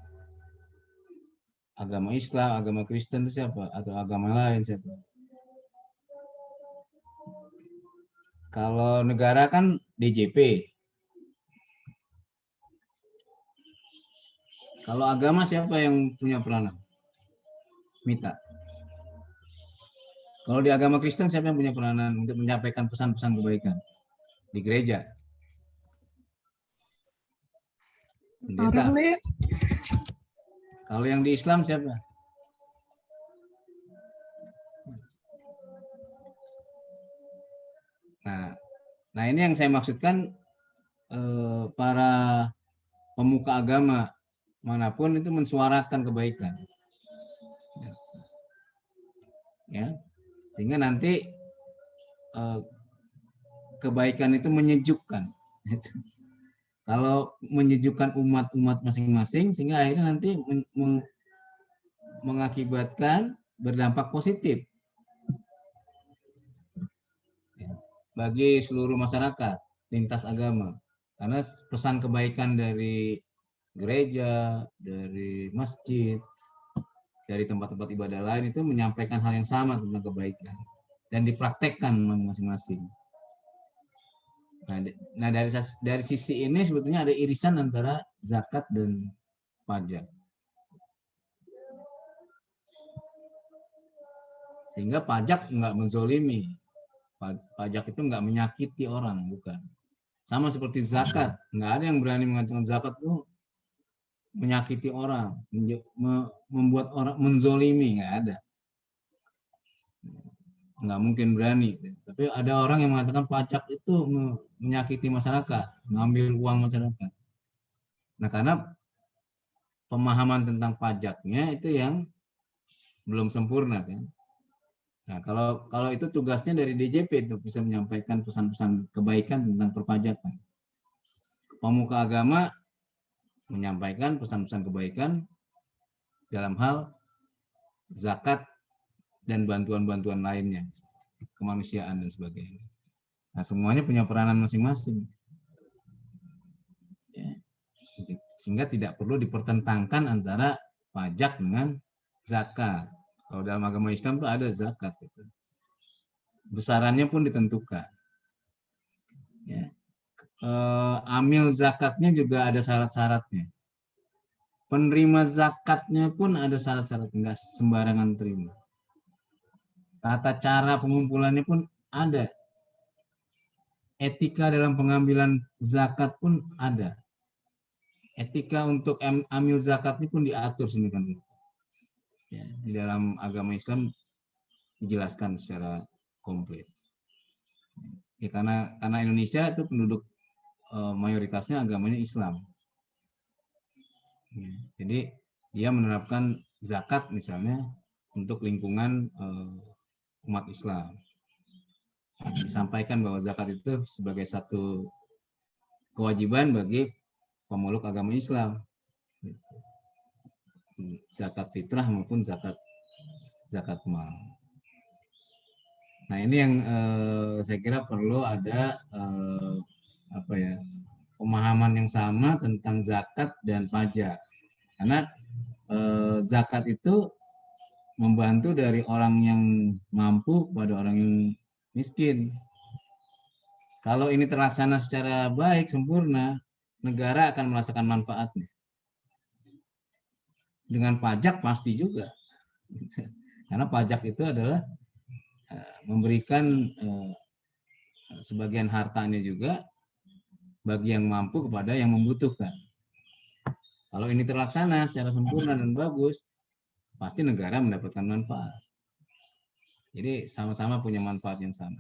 Agama Islam, agama Kristen itu siapa? Atau agama lain siapa? Kalau negara kan DJP. Kalau agama siapa yang punya peranan? Mita. Kalau di agama Kristen siapa yang punya peranan untuk menyampaikan pesan-pesan kebaikan? Di gereja. Pendeta. Kalau yang di Islam siapa? Nah ini yang saya maksudkan, para pemuka agama manapun itu mensuarakan kebaikan. Ya, sehingga nanti kebaikan itu menyejukkan. Kalau menyejukkan umat-umat masing-masing, sehingga akhirnya nanti mengakibatkan berdampak positif bagi seluruh masyarakat lintas agama. Karena pesan kebaikan dari gereja, dari masjid, dari tempat-tempat ibadah lain itu menyampaikan hal yang sama tentang kebaikan dan dipraktekkan masing-masing. Nah dari sisi ini sebetulnya ada irisan antara zakat dan pajak. Sehingga pajak nggak menzolimi. Pajak itu nggak menyakiti orang, bukan. Sama seperti zakat. Nggak ada yang berani mengatakan zakat itu menyakiti orang, membuat orang menzolimi, nggak ada. Nggak mungkin berani. Tapi ada orang yang mengatakan pajak itu menyakiti masyarakat, mengambil uang masyarakat. Nah, karena pemahaman tentang pajaknya itu yang belum sempurna, kan. Nah, kalau itu tugasnya dari DJP itu bisa menyampaikan pesan-pesan kebaikan tentang perpajakan. Pemuka agama menyampaikan pesan-pesan kebaikan dalam hal zakat dan bantuan-bantuan lainnya, kemanusiaan dan sebagainya. Nah, semuanya punya peranan masing-masing. Ya. Sehingga tidak perlu dipertentangkan antara pajak dengan zakat. Kalau dalam agama Islam itu ada zakat. Itu. Besarannya pun ditentukan. Ya. Amil zakatnya juga ada syarat-syaratnya. Penerima zakatnya pun ada syarat-syarat, enggak sembarangan terima. Tata cara pengumpulannya pun ada. Etika dalam pengambilan zakat pun ada. Etika untuk amil zakatnya pun diatur sedemikian rupa. Ya, di dalam agama Islam dijelaskan secara komplit. Ya, karena Indonesia itu penduduk mayoritasnya agamanya Islam. Ya, jadi dia menerapkan zakat misalnya untuk lingkungan umat Islam. Disampaikan bahwa zakat itu sebagai satu kewajiban bagi pemeluk agama Islam. Zakat fitrah maupun zakat mal. Nah, ini yang saya kira perlu ada pemahaman yang sama tentang zakat dan pajak. Karena zakat itu membantu dari orang yang mampu kepada orang yang miskin. Kalau ini terlaksana secara baik, sempurna, negara akan merasakan manfaatnya. Dengan pajak pasti juga. Karena pajak itu adalah memberikan sebagian hartanya juga bagi yang mampu kepada yang membutuhkan. Kalau ini terlaksana secara sempurna dan bagus, pasti negara mendapatkan manfaat. Jadi sama-sama punya manfaat yang sama.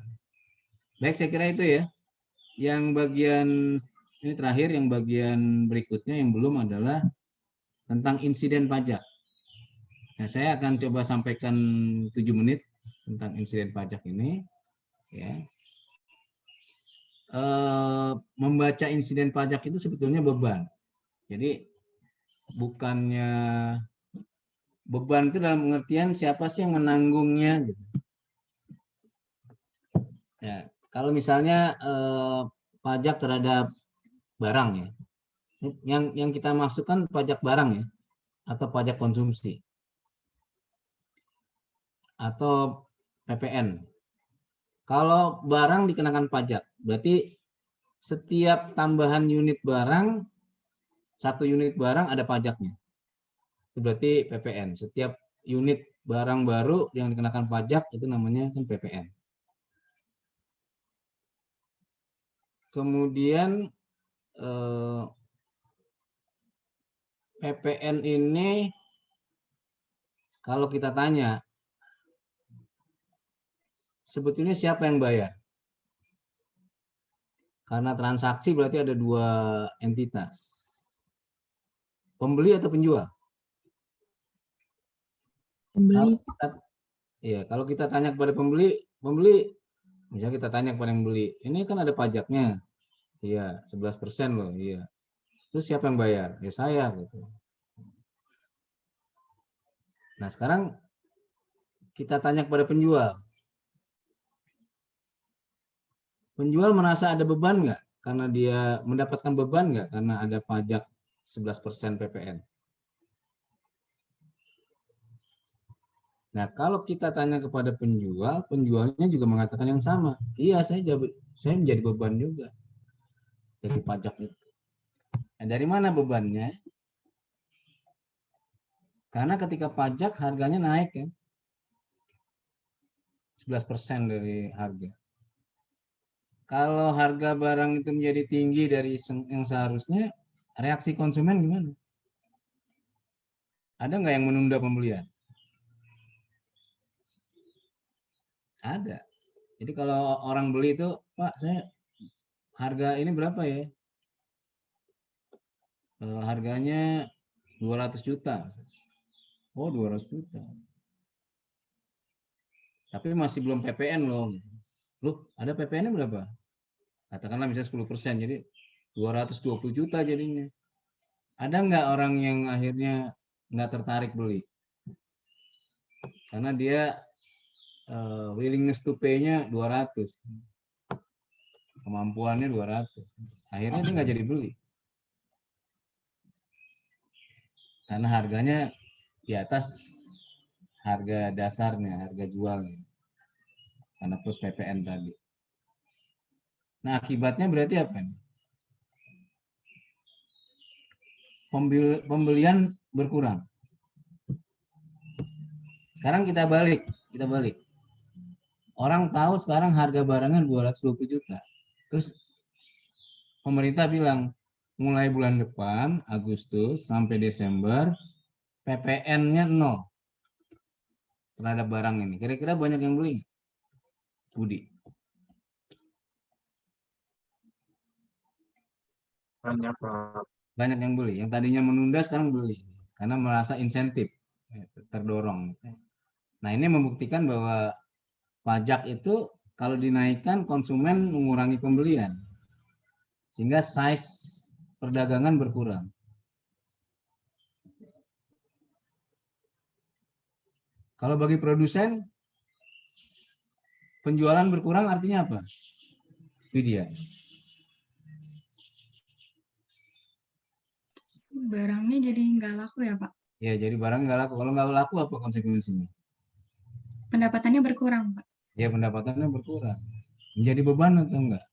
Baik, saya kira itu ya. Yang bagian ini terakhir, yang bagian berikutnya yang belum adalah tentang insiden pajak. Nah, saya akan coba sampaikan 7 menit tentang insiden pajak ini, ya. Membaca insiden pajak itu sebetulnya beban. Jadi bukannya beban itu dalam pengertian siapa sih yang menanggungnya gitu. Ya, kalau misalnya pajak terhadap barang ya. Yang kita masukkan pajak barang ya atau pajak konsumsi atau PPN. Kalau barang dikenakan pajak, berarti setiap tambahan unit barang, 1 unit barang ada pajaknya. Itu berarti PPN. Setiap unit barang baru yang dikenakan pajak itu namanya kan PPN. Kemudian PPN ini kalau kita tanya, sebetulnya siapa yang bayar? Karena transaksi berarti ada 2 entitas. Pembeli atau penjual? Pembeli. Kalau kita tanya kepada pembeli, misalnya kita tanya kepada yang beli, ini kan ada pajaknya. Iya, 11% loh, iya. Terus siapa yang bayar? Ya saya gitu. Nah, sekarang kita tanya kepada penjual. Penjual merasa ada beban nggak? Karena dia mendapatkan beban nggak? Karena ada pajak 11% PPN. Nah, kalau kita tanya kepada penjual, penjualnya juga mengatakan yang sama. Iya, saya menjadi beban juga dari pajak itu. Nah, dari mana bebannya? Karena ketika pajak harganya naik ya. 11% dari harga. Kalau harga barang itu menjadi tinggi dari yang seharusnya, reaksi konsumen gimana? Ada nggak yang menunda pembelian? Ada. Jadi kalau orang beli itu, Pak, saya harga ini berapa ya? Harganya 200 juta. Oh, 200 juta. Tapi masih belum PPN loh. Loh, ada PPN-nya berapa? Katakanlah misalnya 10%, jadi 220 juta jadinya. Ada nggak orang yang akhirnya nggak tertarik beli? Karena dia willingness to pay-nya 200. Kemampuannya 200. Akhirnya dia nggak jadi beli. Karena harganya di atas harga dasarnya, harga jualnya. Karena plus PPN tadi. Nah, akibatnya berarti apa nih? Pembelian berkurang. Sekarang kita balik. Orang tahu sekarang harga barangnya 220 juta. Terus pemerintah bilang, mulai bulan depan, Agustus sampai Desember, PPN-nya 0 terhadap barang ini. Kira-kira banyak yang beli? Budi. Banyak, Pak. Banyak yang beli. Yang tadinya menunda sekarang beli. Karena merasa insentif. Terdorong. Nah, ini membuktikan bahwa pajak itu kalau dinaikkan konsumen mengurangi pembelian. Sehingga size perdagangan berkurang. Kalau bagi produsen, penjualan berkurang artinya apa? Widya. Barangnya jadi nggak laku ya, Pak? Ya, jadi barang nggak laku. Kalau nggak laku apa konsekuensinya? Pendapatannya berkurang, Pak. Ya, pendapatannya berkurang. Menjadi beban atau enggak?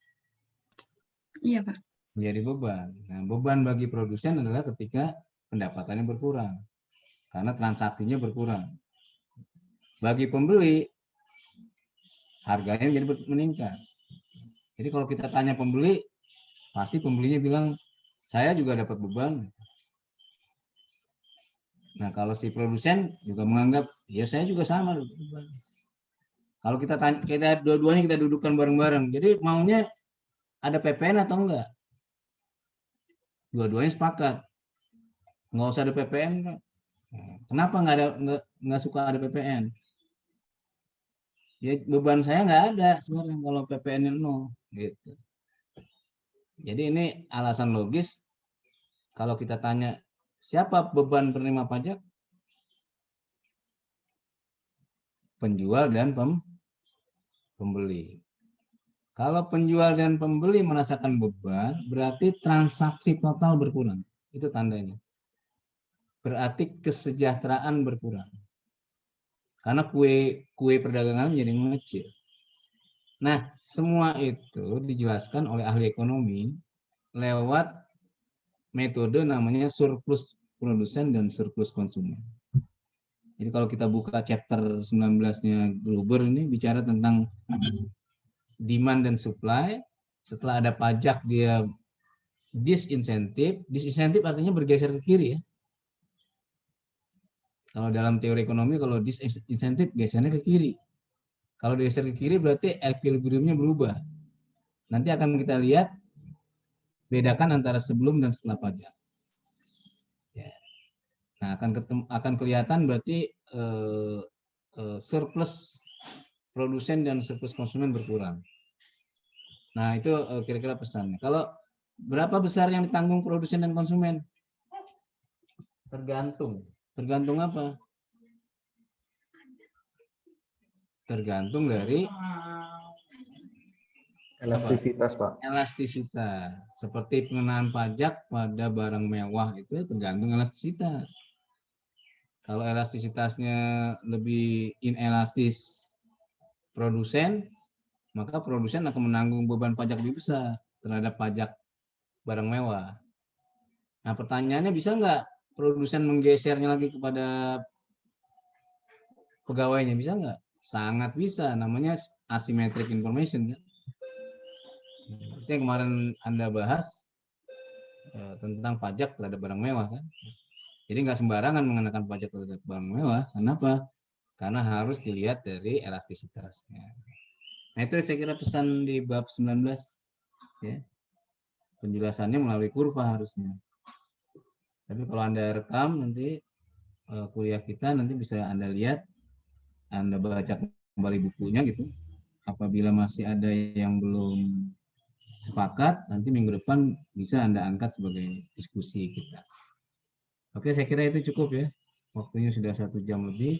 Iya, Pak. Menjadi beban. Nah, beban bagi produsen adalah ketika pendapatannya berkurang. Karena transaksinya berkurang. Bagi pembeli, harganya jadi meningkat. Jadi kalau kita tanya pembeli, pasti pembelinya bilang, saya juga dapat beban. Nah, kalau si produsen juga menganggap, ya saya juga sama. Kalau kita dua-duanya kita dudukkan bareng-bareng, jadi maunya ada PPN atau enggak? Dua-duanya sepakat, nggak usah ada PPN. Kenapa nggak suka ada PPN? Ya beban saya nggak ada sekarang kalau PPN-nya 0 gitu. Jadi ini alasan logis kalau kita tanya siapa beban penerima pajak? Penjual dan pembeli. Kalau penjual dan pembeli merasakan beban, berarti transaksi total berkurang. Itu tandanya. Berarti kesejahteraan berkurang. Karena kue perdagangan menjadi mengecil. Nah, semua itu dijelaskan oleh ahli ekonomi lewat metode namanya surplus produsen dan surplus konsumen. Jadi kalau kita buka chapter 19-nya Gruber ini bicara tentang demand dan supply. Setelah ada pajak dia disinsentif. Disinsentif artinya bergeser ke kiri ya. Kalau dalam teori ekonomi kalau disinsentif gesernya ke kiri. Kalau geser ke kiri berarti equilibriumnya berubah. Nanti akan kita lihat bedakan antara sebelum dan setelah pajak. Ya. Nah, akan kelihatan berarti surplus produsen dan surplus konsumen berkurang. Nah, itu kira-kira pesannya. Kalau berapa besar yang ditanggung produsen dan konsumen? Tergantung. Tergantung apa? Tergantung dari Elastisitas, Pak. elastisitas. Seperti pengenaan pajak pada barang mewah itu tergantung elastisitas. Kalau elastisitasnya lebih inelastis produsen, maka produsen akan menanggung beban pajak lebih besar terhadap pajak barang mewah. Nah, pertanyaannya bisa nggak produsen menggesernya lagi kepada pegawainya? Bisa nggak? Sangat bisa. Namanya asymmetric information. Kan? Itu yang kemarin Anda bahas tentang pajak terhadap barang mewah. Kan? Jadi nggak sembarangan mengenakan pajak terhadap barang mewah. Kenapa? Karena harus dilihat dari elastisitasnya. Nah, itu saya kira pesan di bab 19. Ya. Penjelasannya melalui kurva harusnya. Tapi kalau Anda rekam nanti kuliah kita nanti bisa Anda lihat, Anda baca kembali bukunya gitu. Apabila masih ada yang belum sepakat, nanti minggu depan bisa Anda angkat sebagai diskusi kita. Oke, saya kira itu cukup ya. Waktunya sudah 1 jam lebih.